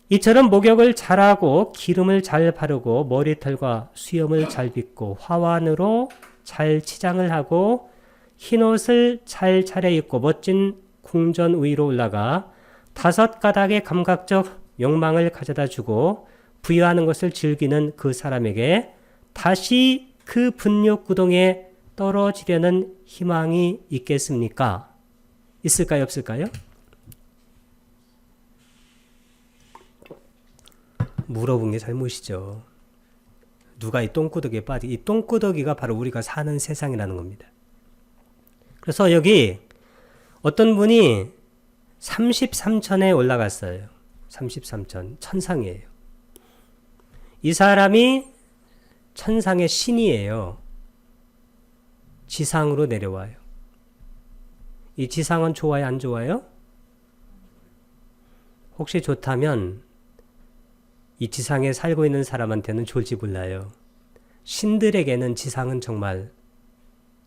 이처럼 목욕을 잘하고 기름을 잘 바르고 머리털과 수염을 잘 빗고 화환으로 잘 치장을 하고 흰옷을 잘 차려입고 멋진 궁전 위로 올라가 5가닥의 감각적 욕망을 가져다 주고 부여하는 것을 즐기는 그 사람에게 다시 그 분욕 구덩이에 떨어지려는 희망이 있겠습니까? 있을까요? 없을까요? 물어본 게 잘못이죠. 누가 이 똥구덩이에 빠지? 이 똥구덩이가 바로 우리가 사는 세상이라는 겁니다. 그래서 여기 어떤 분이 33천에 올라갔어요. 33천, 천상이에요. 이 사람이 천상의 신이에요. 지상으로 내려와요. 이 지상은 좋아요, 안 좋아요? 혹시 좋다면 이 지상에 살고 있는 사람한테는 좋을지 몰라요. 신들에게는 지상은 정말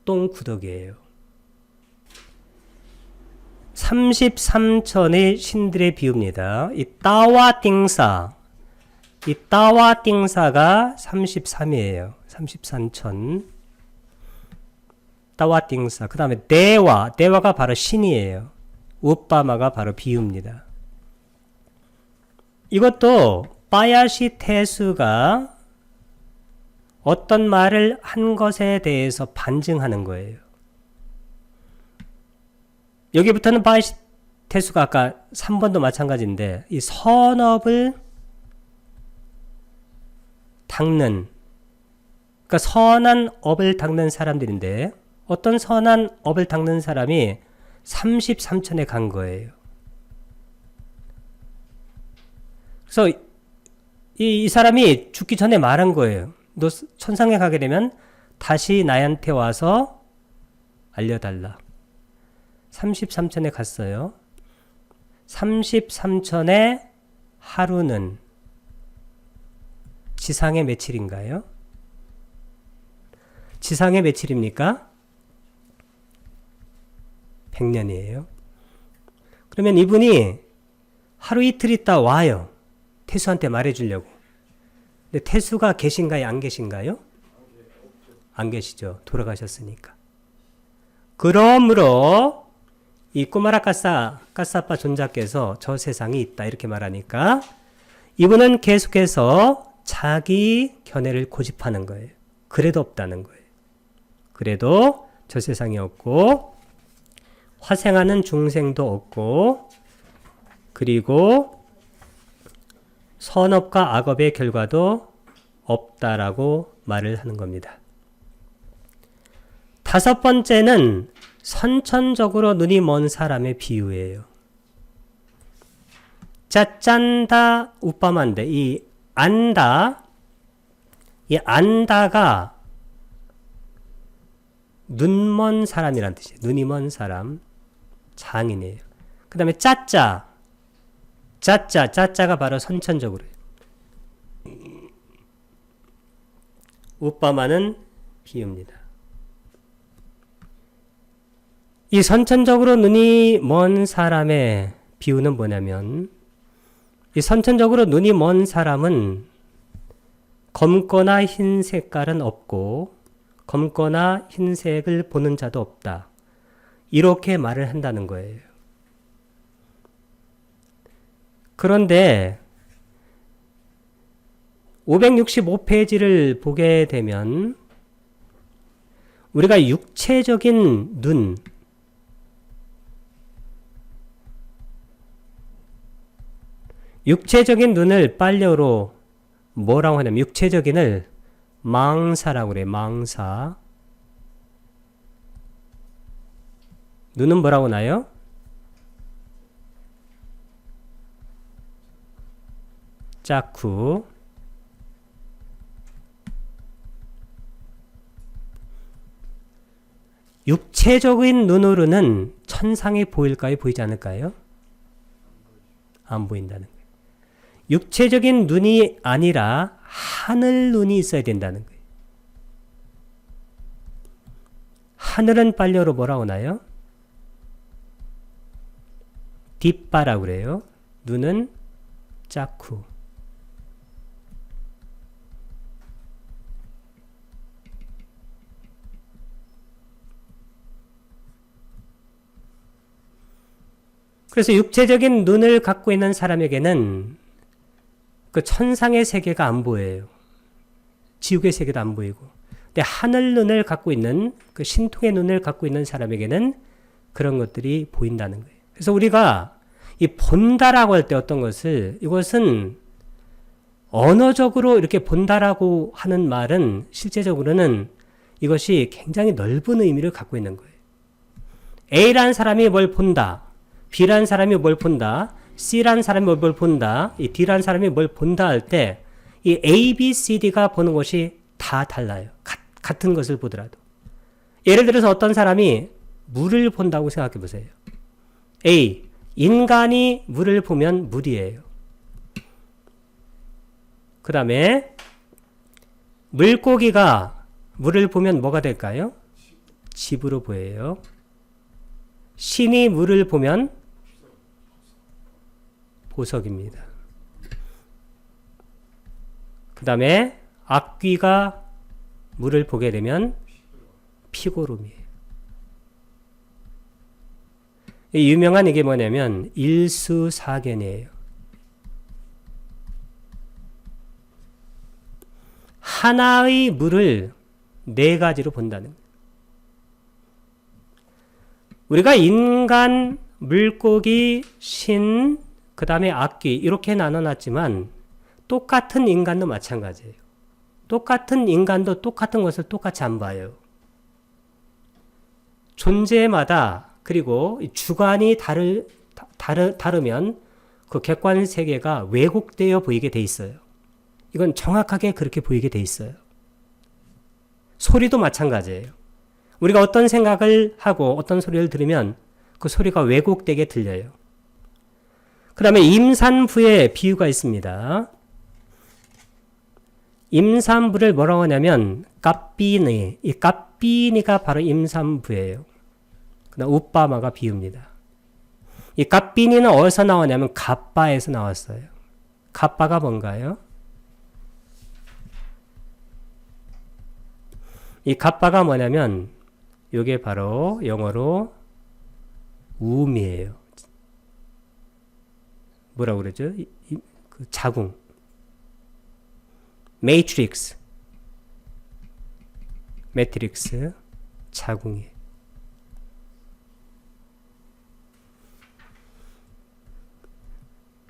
똥구덩이에요. 33천의 신들의 비유입니다. 이 따와 띵사, 이 따와 띵사가 33이에요. 33천. 따와 띵사. 그 다음에 대와가 바로 신이에요. 우빠마가 바로 비유입니다. 이것도 빠야시 태수가 어떤 말을 한 것에 대해서 반증하는 거예요. 여기부터는 빠야시 태수가 아까 3번도 마찬가지인데 이 선업을 닦는, 그러니까 선한 업을 닦는 사람들인데 어떤 선한 업을 닦는 사람이 33천에 간 거예요. 그래서 이 사람이 죽기 전에 말한 거예요. 너 천상에 가게 되면 다시 나한테 와서 알려달라. 33천에 갔어요. 33천의 하루는 지상의 며칠인가요? 지상의 며칠입니까? 100년이에요. 그러면 이분이 하루 이틀 있다 와요. 태수한테 말해주려고. 근데 태수가 계신가요? 안 계신가요? 안 계시죠. 돌아가셨으니까. 그러므로 이 꼬마라 가스아빠 존자께서 저 세상이 있다 이렇게 말하니까 이분은 계속해서 자기 견해를 고집하는 거예요. 그래도 없다는 거예요. 그래도 저 세상이 없고 화생하는 중생도 없고 그리고 선업과 악업의 결과도 없다라고 말을 하는 겁니다. 다섯 번째는 선천적으로 눈이 먼 사람의 비유예요. 짜짠다 우빠만데 이 안다가 눈 먼 사람이란 뜻이에요. 눈이 먼 사람, 장인이에요. 그 다음에 짜짜가 바로 선천적으로 우빠만은 비유입니다. 이 선천적으로 눈이 먼 사람의 비유는 뭐냐면 이 선천적으로 눈이 먼 사람은 검거나 흰 색깔은 없고 검거나 흰색을 보는 자도 없다. 이렇게 말을 한다는 거예요. 그런데 565페이지를 보게 되면 우리가 육체적인 눈을 빨려로 뭐라고 하냐면 육체적인을 망사라고 그래요. 망사. 눈은 뭐라고 나요? 짜쿠. 육체적인 눈으로는 천상이 보일까요? 보이지 않을까요? 안 보인다는 거예요. 육체적인 눈이 아니라 하늘 눈이 있어야 된다는 거예요. 하늘은 빨려로 뭐라고 나요? 뒷바라고 그래요. 눈은 짜쿠. 그래서 육체적인 눈을 갖고 있는 사람에게는 그 천상의 세계가 안 보여요. 지옥의 세계도 안 보이고. 근데 하늘 눈을 갖고 있는 그 신통의 눈을 갖고 있는 사람에게는 그런 것들이 보인다는 거예요. 그래서 우리가 이 본다라고 할 때 어떤 것을 이것은 언어적으로 이렇게 본다라고 하는 말은 실제적으로는 이것이 굉장히 넓은 의미를 갖고 있는 거예요. A라는 사람이 뭘 본다. B라는 사람이 뭘 본다. C라는 사람이 뭘 본다. 이 D라는 사람이 뭘 본다 할 때 이 A, B, C, D가 보는 것이 다 달라요. 같은 것을 보더라도. 예를 들어서 어떤 사람이 물을 본다고 생각해 보세요. A. 인간이 물을 보면 물이에요. 그 다음에 물고기가 물을 보면 뭐가 될까요? 집으로 보여요. 신이 물을 보면 보석입니다. 그 다음에 악귀가 물을 보게 되면 피고름이에요. 유명한 이게 뭐냐면 일수사견이에요. 하나의 물을 네 가지로 본다는 거예요. 우리가 인간, 물고기, 신, 그 다음에 악귀 이렇게 나눠놨지만 똑같은 인간도 마찬가지예요. 똑같은 인간도 똑같은 것을 똑같이 안 봐요. 존재마다 그리고 주관이 다르면 그 객관 세계가 왜곡되어 보이게 돼 있어요. 이건 정확하게 그렇게 보이게 돼 있어요. 소리도 마찬가지예요. 우리가 어떤 생각을 하고 어떤 소리를 들으면 그 소리가 왜곡되게 들려요. 그 다음에 임산부의 비유가 있습니다. 임산부를 뭐라고 하냐면 까삐니, 이 까삐니가 바로 임산부예요. 그 다음 우빠마가 비유입니다. 이 까삐니는 어디서 나오냐면 갑바에서 나왔어요. 갑바가 뭔가요? 이 갑바가 뭐냐면 이게 바로 영어로 우음이에요. 뭐라고 그러죠? 그 자궁. 매트릭스. 자궁이에요.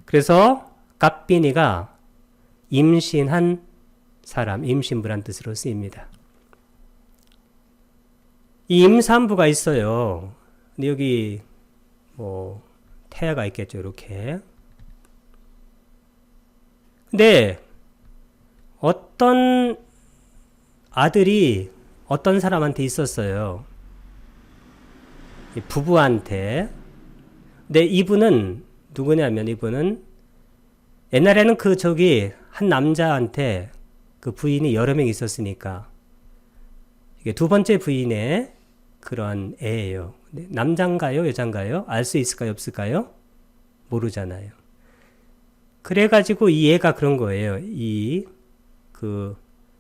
그래서 까삐니가 임신한 사람, 임신부란 뜻으로 쓰입니다. 이 임산부가 있어요. 근데 여기 뭐 태아가 있겠죠, 이렇게. 근데 어떤 아들이 어떤 사람한테 있었어요. 부부한테. 근데 이분은 누구냐면 이분은 옛날에는 한 남자한테 그 부인이 여러 명 있었으니까 이게 두 번째 부인의 그런 애예요. 남잔가요? 여잔가요? 알 수 있을까요? 없을까요? 모르잖아요. 그래가지고 이 애가 그런 거예요.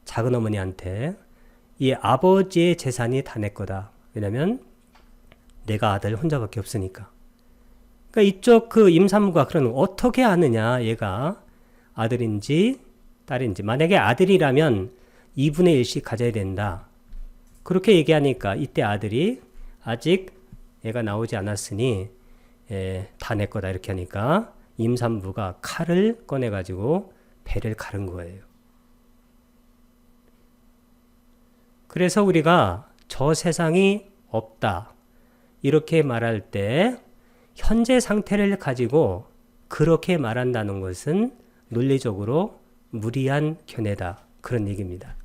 작은 어머니한테 이 아버지의 재산이 다 내 거다. 왜냐면 내가 아들 혼자밖에 없으니까. 그러니까 이쪽 임산부가 그러는 어떻게 아느냐, 얘가 아들인지 딸인지. 만약에 아들이라면 2분의 1씩 가져야 된다. 그렇게 얘기하니까 이때 아들이 아직 애가 나오지 않았으니 다 내 거다 이렇게 하니까 임산부가 칼을 꺼내가지고 배를 가른 거예요. 그래서 우리가 저 세상이 없다 이렇게 말할 때 현재 상태를 가지고 그렇게 말한다는 것은 논리적으로 무리한 견해다. 그런 얘기입니다.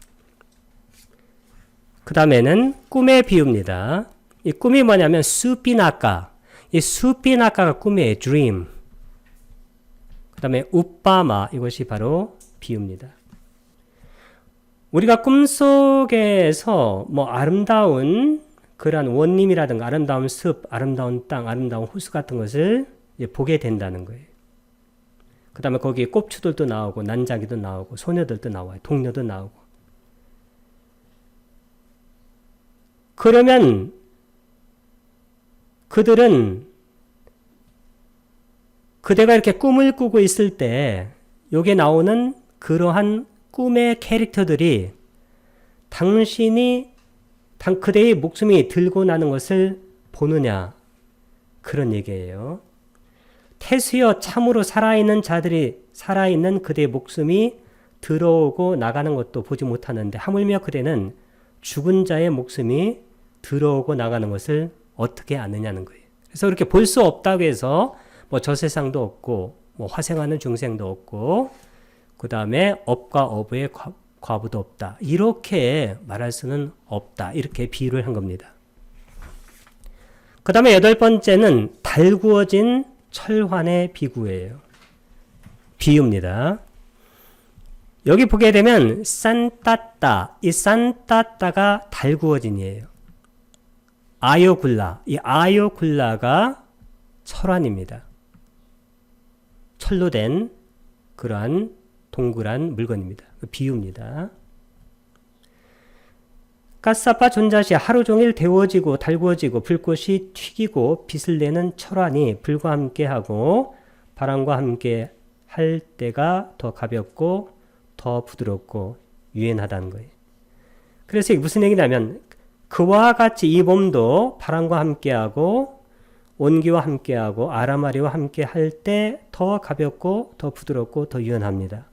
그 다음에는 꿈의 비유입니다. 이 꿈이 뭐냐면 수피나카. 이 수피나카가 꿈의 dream. 그 다음에 우빠마. 이것이 바로 비유입니다. 우리가 꿈속에서 뭐 아름다운 그러한 원림이라든가 아름다운 숲, 아름다운 땅, 아름다운 호수 같은 것을 보게 된다는 거예요. 그 다음에 거기에 꼽추들도 나오고 난자기도 나오고 소녀들도 나와요. 동료도 나오고. 그러면 그들은 그대가 이렇게 꿈을 꾸고 있을 때 여기에 나오는 그러한 꿈의 캐릭터들이 그대의 목숨이 들고 나는 것을 보느냐 그런 얘기예요. 태수여 참으로 살아있는 그대의 목숨이 들어오고 나가는 것도 보지 못하는데 하물며 그대는 죽은 자의 목숨이 들어오고 나가는 것을 어떻게 아느냐는 거예요. 그래서 그렇게 볼 수 없다고 해서 뭐 저 세상도 없고 뭐 화생하는 중생도 없고 그 다음에 업과 어부의 과부도 없다. 이렇게 말할 수는 없다. 이렇게 비유를 한 겁니다. 그 다음에 8번째는 달구어진 철환의 비구예요. 비유입니다. 여기 보게 되면 산따따, 이 산따따가 달구어진이에요. 아요굴라, 이 아요굴라가 철환입니다. 철로 된 그러한 동그란 물건입니다. 비유입니다. 가사파 존자시 하루 종일 데워지고 달구어지고 불꽃이 튀기고 빛을 내는 철환이 불과 함께하고 바람과 함께 할 때가 더 가볍고 더 부드럽고 유연하다는 거예요. 그래서 이게 무슨 얘기냐면 그와 같이 이 몸도 바람과 함께하고 온기와 함께하고 아라마리와 함께 할 때 더 가볍고 더 부드럽고 더 유연합니다.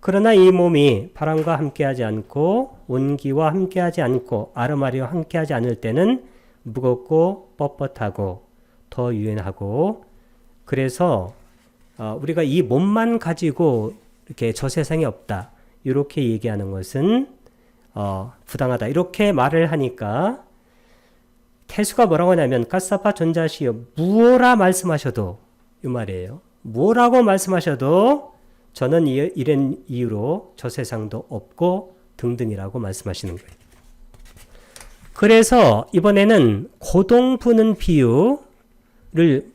그러나 이 몸이 바람과 함께하지 않고 온기와 함께하지 않고 아르마리와 함께하지 않을 때는 무겁고 뻣뻣하고 더 유연하고 그래서 우리가 이 몸만 가지고 이렇게 저 세상에 없다 이렇게 얘기하는 것은 부당하다 이렇게 말을 하니까 태수가 뭐라고 하냐면 가사파 존자시여 무오라 말씀하셔도 이 말이에요. 뭐라고 말씀하셔도 저는 이런 이유로 저 세상도 없고 등등이라고 말씀하시는 거예요. 그래서 이번에는 고동 부는 비유를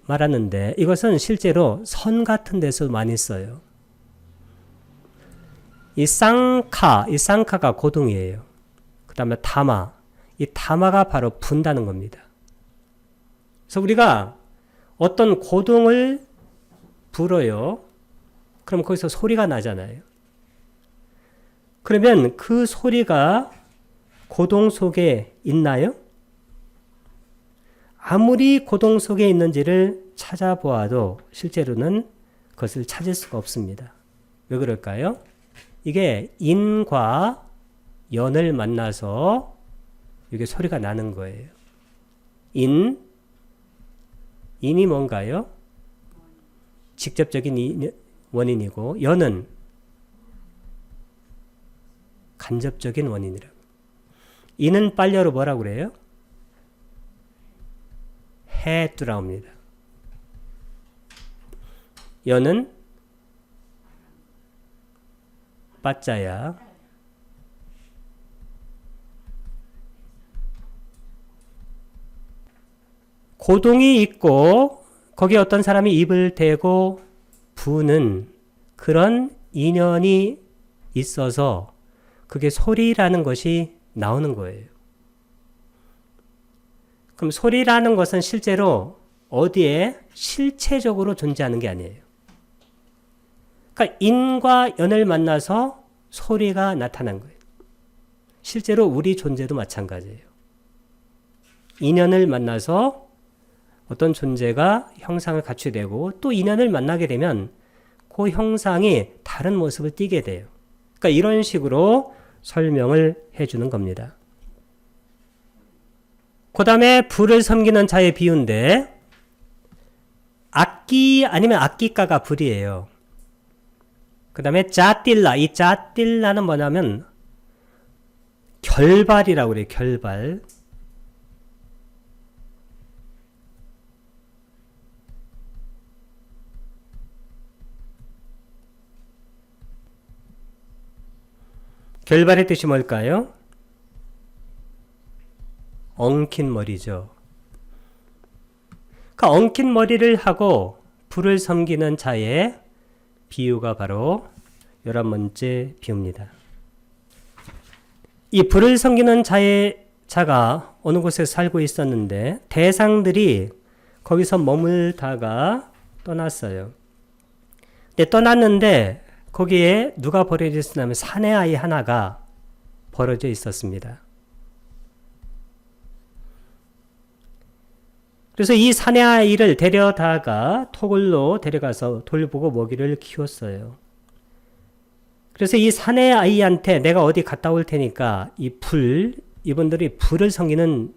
말하는데 이것은 실제로 선 같은 데서 많이 써요. 이 쌍카가 고동이에요. 그 다음에 타마, 이 타마가 바로 분다는 겁니다. 그래서 우리가 어떤 고동을 불어요. 그럼 거기서 소리가 나잖아요. 그러면 그 소리가 고동 속에 있나요? 아무리 고동 속에 있는지를 찾아보아도 실제로는 그것을 찾을 수가 없습니다. 왜 그럴까요? 이게 인과 연을 만나서 이게 소리가 나는 거예요. 인이 뭔가요? 직접적인 원인이고 연은 간접적인 원인이라고. 인은 빨려로 뭐라고 그래요? 해뚜라옵니다. 연은 빠짜야. 고동이 있고 거기에 어떤 사람이 입을 대고 부는 그런 인연이 있어서 그게 소리라는 것이 나오는 거예요. 그럼 소리라는 것은 실제로 어디에 실체적으로 존재하는 게 아니에요. 그러니까 인과 연을 만나서 소리가 나타난 거예요. 실제로 우리 존재도 마찬가지예요. 인연을 만나서 어떤 존재가 형상을 갖추게 되고 또 인연을 만나게 되면 그 형상이 다른 모습을 띠게 돼요. 그러니까 이런 식으로 설명을 해주는 겁니다. 그 다음에 불을 섬기는 자의 비유인데 악기 아니면 악기가가 불이에요. 그 다음에 짜딜라, 이 짜딜라는 뭐냐면 결발이라고 그래요. 결발. 결발의 뜻이 뭘까요? 엉킨 머리죠. 그 엉킨 머리를 하고 불을 섬기는 자의 비유가 바로 11번째 비유입니다. 이 불을 섬기는 자가 어느 곳에 살고 있었는데 대상들이 거기서 머물다가 떠났어요. 근데 떠났는데 거기에 누가 버려져 있었냐면 사내 아이 하나가 버려져 있었습니다. 그래서 이 사내 아이를 데려다가 토굴로 데려가서 돌보고 먹이를 키웠어요. 그래서 이 사내 아이한테 내가 어디 갔다 올 테니까 이분들이 불을 섬기는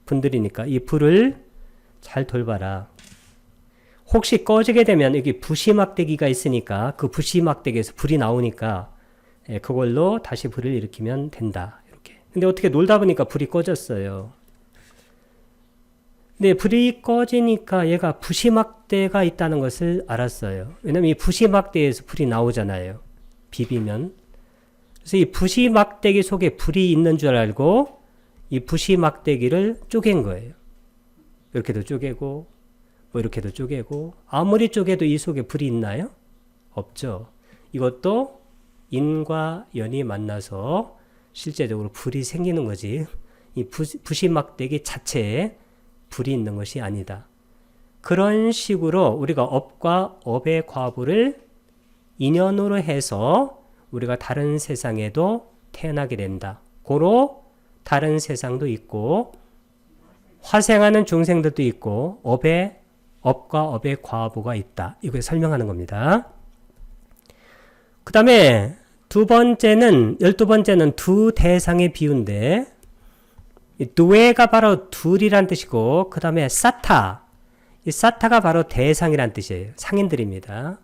분들이니까 이 불을 잘 돌봐라. 혹시 꺼지게 되면 여기 부시막대기가 있으니까 그 부시막대기에서 불이 나오니까 그걸로 다시 불을 일으키면 된다. 이렇게. 근데 어떻게 놀다 보니까 불이 꺼졌어요. 근데 불이 꺼지니까 얘가 부시막대가 있다는 것을 알았어요. 왜냐면 이 부시막대에서 불이 나오잖아요. 비비면. 그래서 이 부시막대기 속에 불이 있는 줄 알고 이 부시막대기를 쪼갠 거예요. 이렇게도 쪼개고 뭐 이렇게도 쪼개고 아무리 쪼개도 이 속에 불이 있나요? 없죠. 이것도 인과 연이 만나서 실제적으로 불이 생기는 거지 이 부시막대기 자체에 불이 있는 것이 아니다. 그런 식으로 우리가 업과 업의 과부를 인연으로 해서 우리가 다른 세상에도 태어나게 된다. 고로 다른 세상도 있고 화생하는 중생들도 있고 업과 업의 과부가 있다. 이걸 설명하는 겁니다. 그 다음에 12번째는 두 대상의 비유인데 두에가 바로 둘이란 뜻이고 그 다음에 이 사타가 바로 대상이란 뜻이에요. 상인들입니다.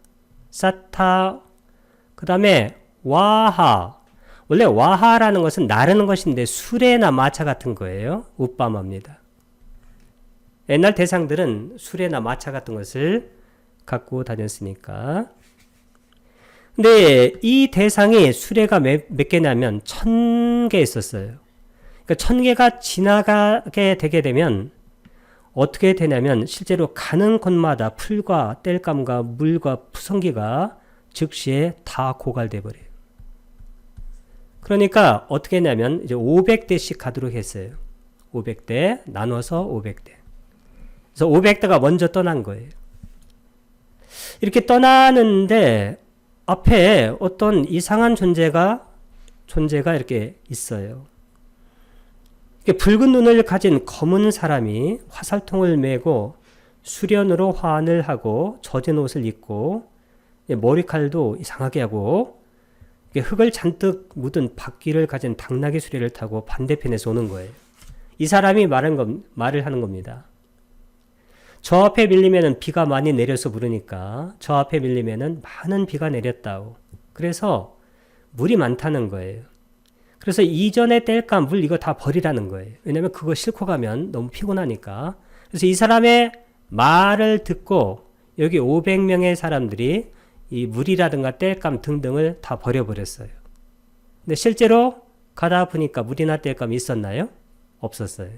사타 그 다음에 와하 원래 와하라는 것은 나르는 것인데 수레나 마차 같은 거예요. 우빠마입니다. 옛날 대상들은 수레나 마차 같은 것을 갖고 다녔으니까. 근데 이 대상이 수레가 몇 개냐면 1000개 있었어요. 그러니까 1000개가 지나가게 되게 되면 어떻게 되냐면 실제로 가는 곳마다 풀과 땔감과 물과 푸성기가 즉시에 다 고갈돼 버려요. 그러니까 어떻게 했냐면 이제 500대씩 가도록 했어요. 500대 나눠서 500대. 그래서 500대가 먼저 떠난 거예요. 이렇게 떠나는데 앞에 어떤 이상한 존재가 이렇게 있어요. 붉은 눈을 가진 검은 사람이 화살통을 메고 수련으로 환을 하고 젖은 옷을 입고 머리칼도 이상하게 하고 흙을 잔뜩 묻은 바퀴를 가진 당나귀 수레를 타고 반대편에서 오는 거예요. 이 사람이 말을 하는 겁니다. 저 앞에 밀리면은 비가 많이 내려서 부르니까 저 앞에 밀리면은 많은 비가 내렸다고. 그래서 물이 많다는 거예요. 그래서 이전에 땔감 물 이거 다 버리라는 거예요. 왜냐면 그거 싣고 가면 너무 피곤하니까. 그래서 이 사람의 말을 듣고 여기 500명의 사람들이 이 물이라든가 땔감 등등을 다 버려버렸어요. 근데 실제로 가다 보니까 물이나 땔감이 있었나요? 없었어요.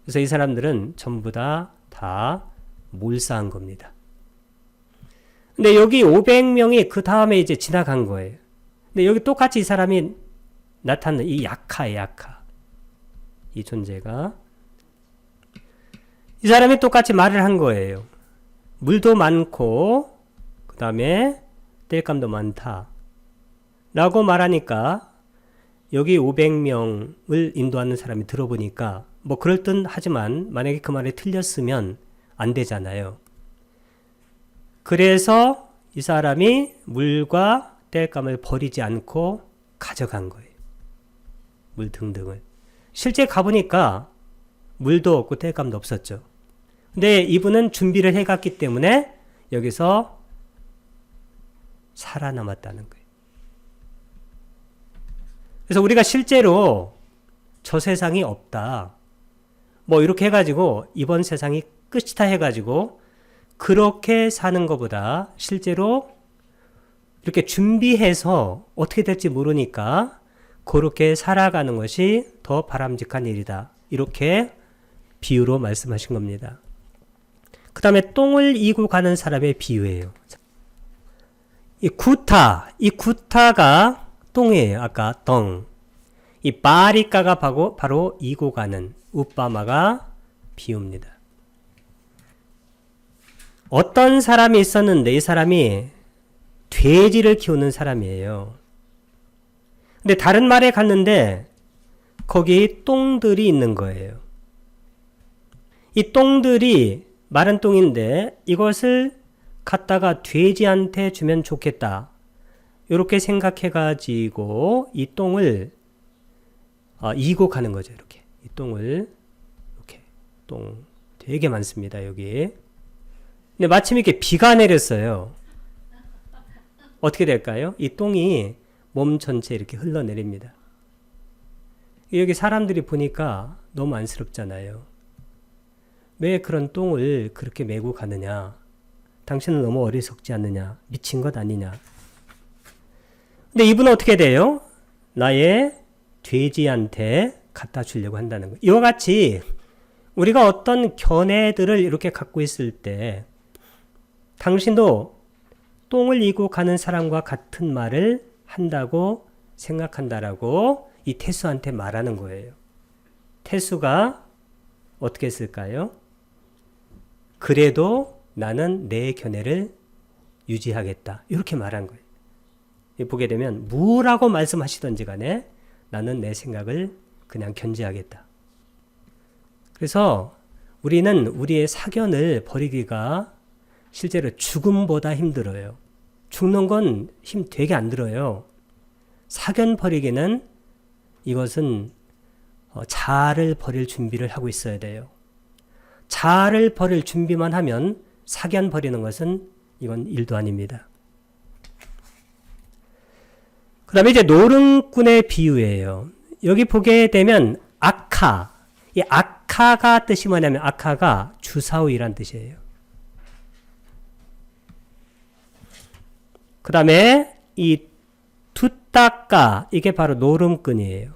그래서 이 사람들은 전부 다 몰사한 겁니다. 근데 여기 500명이 그 다음에 이제 지나간 거예요. 근데 여기 똑같이 이 사람이 나타나는 이 약하. 이 존재가. 이 사람이 똑같이 말을 한 거예요. 물도 많고, 그 다음에 땔감도 많다. 라고 말하니까 여기 500명을 인도하는 사람이 들어보니까 뭐 그럴듯하지만 만약에 그 말이 틀렸으면 안 되잖아요. 그래서 이 사람이 물과 땔감을 버리지 않고 가져간 거예요. 물 등등을. 실제 가보니까 물도 없고 땔감도 없었죠. 근데 이분은 준비를 해갔기 때문에 여기서 살아남았다는 거예요. 그래서 우리가 실제로 저 세상이 없다. 뭐 이렇게 해가지고 이번 세상이 끝이다 해가지고 그렇게 사는 것보다 실제로 이렇게 준비해서 어떻게 될지 모르니까 그렇게 살아가는 것이 더 바람직한 일이다. 이렇게 비유로 말씀하신 겁니다. 그 다음에 똥을 이고 가는 사람의 비유예요. 이 구타가 똥이에요. 아까 덩. 이 바리까가 바로 이고 가는 우빠마가 비유입니다. 어떤 사람이 있었는데 이 사람이 돼지를 키우는 사람이에요. 근데 다른 말에 갔는데 거기 똥들이 있는 거예요. 이 똥들이 마른 똥인데 이것을 갖다가 돼지한테 주면 좋겠다. 이렇게 생각해가지고 이 똥을 이고 가는 거죠. 이렇게 이 똥을 이렇게 똥 되게 많습니다. 여기. 근데 마침 이렇게 비가 내렸어요. 어떻게 될까요? 이 똥이 몸 전체에 이렇게 흘러내립니다. 여기 사람들이 보니까 너무 안쓰럽잖아요. 왜 그런 똥을 그렇게 메고 가느냐? 당신은 너무 어리석지 않느냐? 미친 것 아니냐? 근데 이분은 어떻게 돼요? 나의 돼지한테 갖다 주려고 한다는 거예요. 이와 같이 우리가 어떤 견해들을 이렇게 갖고 있을 때 당신도 똥을 이고 가는 사람과 같은 말을 한다고 생각한다라고 이 태수한테 말하는 거예요. 태수가 어떻게 했을까요? 그래도 나는 내 견해를 유지하겠다. 이렇게 말한 거예요. 보게 되면 뭐라고 말씀하시던지 간에 나는 내 생각을 그냥 견지하겠다. 그래서 우리는 우리의 사견을 버리기가 실제로 죽음보다 힘들어요. 죽는 건 힘 되게 안 들어요. 사견 버리기는 이것은 자아를 버릴 준비를 하고 있어야 돼요. 자아를 버릴 준비만 하면 사견 버리는 것은 이건 일도 아닙니다. 그 다음에 이제 노름꾼의 비유예요. 여기 보게 되면 이 이 아카가 뜻이 뭐냐면 아카가 주사위란 뜻이에요. 그 다음에 이 투따까 이게 바로 노름꾼이에요.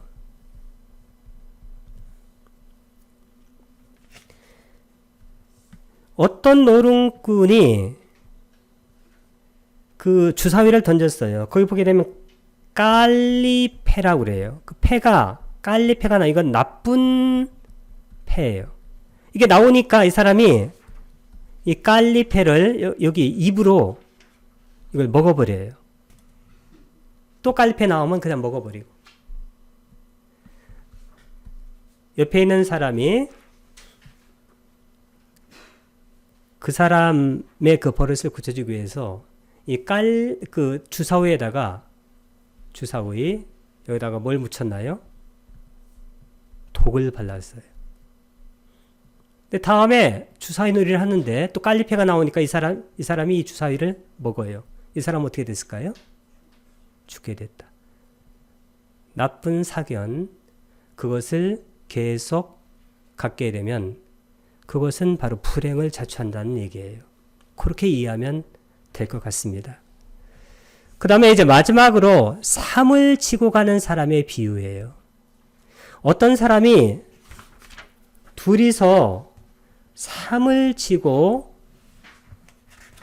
어떤 노름꾼이 그 주사위를 던졌어요. 거기 보게 되면 깔리패라고 그래요. 그 패가 깔리패가 나 이건 나쁜 패예요. 이게 나오니까 이 사람이 이 깔리패를 여기 입으로 이걸 먹어버려요. 또 깔리패 나오면 그냥 먹어버리고. 옆에 있는 사람이 그 사람의 그 버릇을 고쳐주기 위해서 이 그 주사위에다가 주사위 여기다가 뭘 묻혔나요? 독을 발랐어요. 근데 다음에 주사위 놀이를 하는데 또 깔리패가 나오니까 이 사람이 이 주사위를 먹어요. 이 사람 어떻게 됐을까요? 죽게 됐다. 나쁜 사견, 그것을 계속 갖게 되면 그것은 바로 불행을 자초한다는 얘기예요. 그렇게 이해하면 될 것 같습니다. 그 다음에 이제 마지막으로 삶을 지고 가는 사람의 비유예요. 어떤 사람이 둘이서 삶을 지고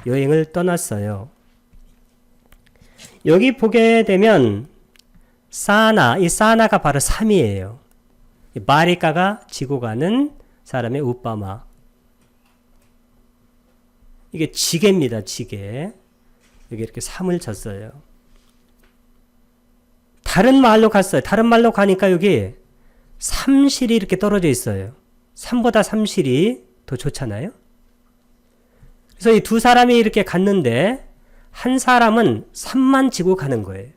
여행을 떠났어요. 여기 보게 되면 이 사나가 바로 삶이에요. 마리카가 지고 가는 사람의 우빠마. 이게 지게입니다. 지게. 여기 이렇게 삶을 졌어요. 다른 말로 갔어요. 다른 말로 가니까 여기 삼실이 이렇게 떨어져 있어요. 삼보다 삼실이 더 좋잖아요. 그래서 이 두 사람이 이렇게 갔는데 한 사람은 삼만 지고 가는 거예요.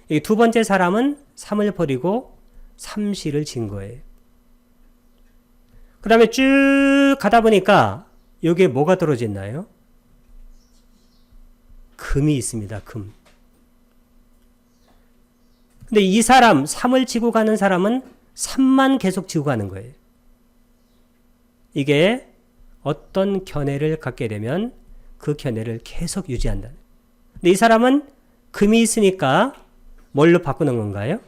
이 두 번째 사람은 삼을 버리고 삼실을 진 거예요. 그 다음에 쭉 가다 보니까 여기에 뭐가 떨어져 있나요? 금이 있습니다. 금. 근데 이 사람, 삼을 지고 가는 사람은 삼만 계속 지고 가는 거예요. 이게 어떤 견해를 갖게 되면 그 견해를 계속 유지한다. 근데 이 사람은 금이 있으니까 뭘로 바꾸는 건가요?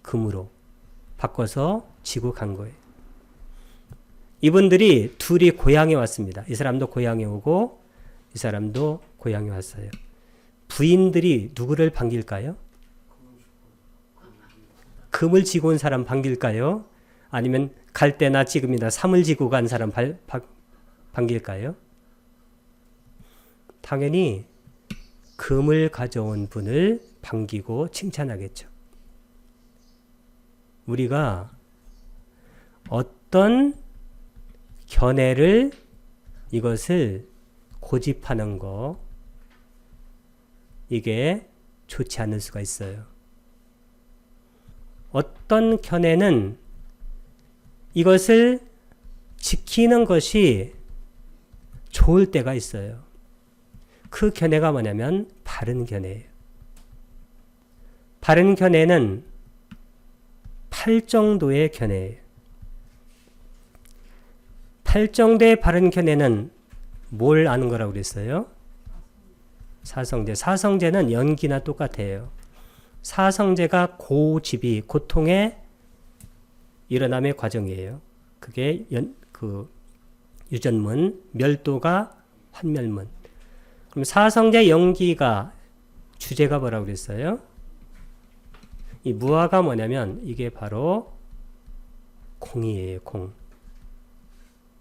금으로 바꿔서 지고 간 거예요. 이분들이 둘이 고향에 왔습니다. 이 사람도 고향에 오고 이 사람도 고향에 왔어요. 부인들이 누구를 반길까요? 금을 지고 온 사람 반길까요? 아니면 갈 때나 지금이나 삼을 지고 간 사람 반길까요? 당연히 금을 가져온 분을 반기고 칭찬하겠죠. 우리가 어떤 견해를 이것을 고집하는 거 이게 좋지 않을 수가 있어요. 어떤 견해는 이것을 지키는 것이 좋을 때가 있어요. 그 견해가 뭐냐면 바른 견해예요. 바른 견해는 8정도의 견해예요. 8정도의 바른 견해는 뭘 아는 거라고 그랬어요? 사성제. 사성제는 연기나 똑같아요. 사성제가 고집이, 고통의 일어남의 과정이에요. 그게 유전문, 멸도가 환멸문. 그럼 사성제 연기가 주제가 뭐라고 그랬어요? 이 무아가 뭐냐면 이게 바로 공이에요. 공.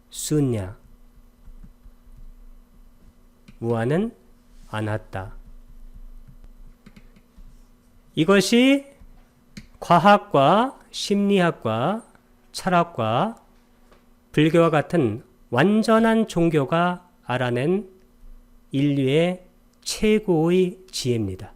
수냐. 무아는 아나타. 이것이 과학과 심리학과 철학과 불교와 같은 완전한 종교가 알아낸 인류의 최고의 지혜입니다.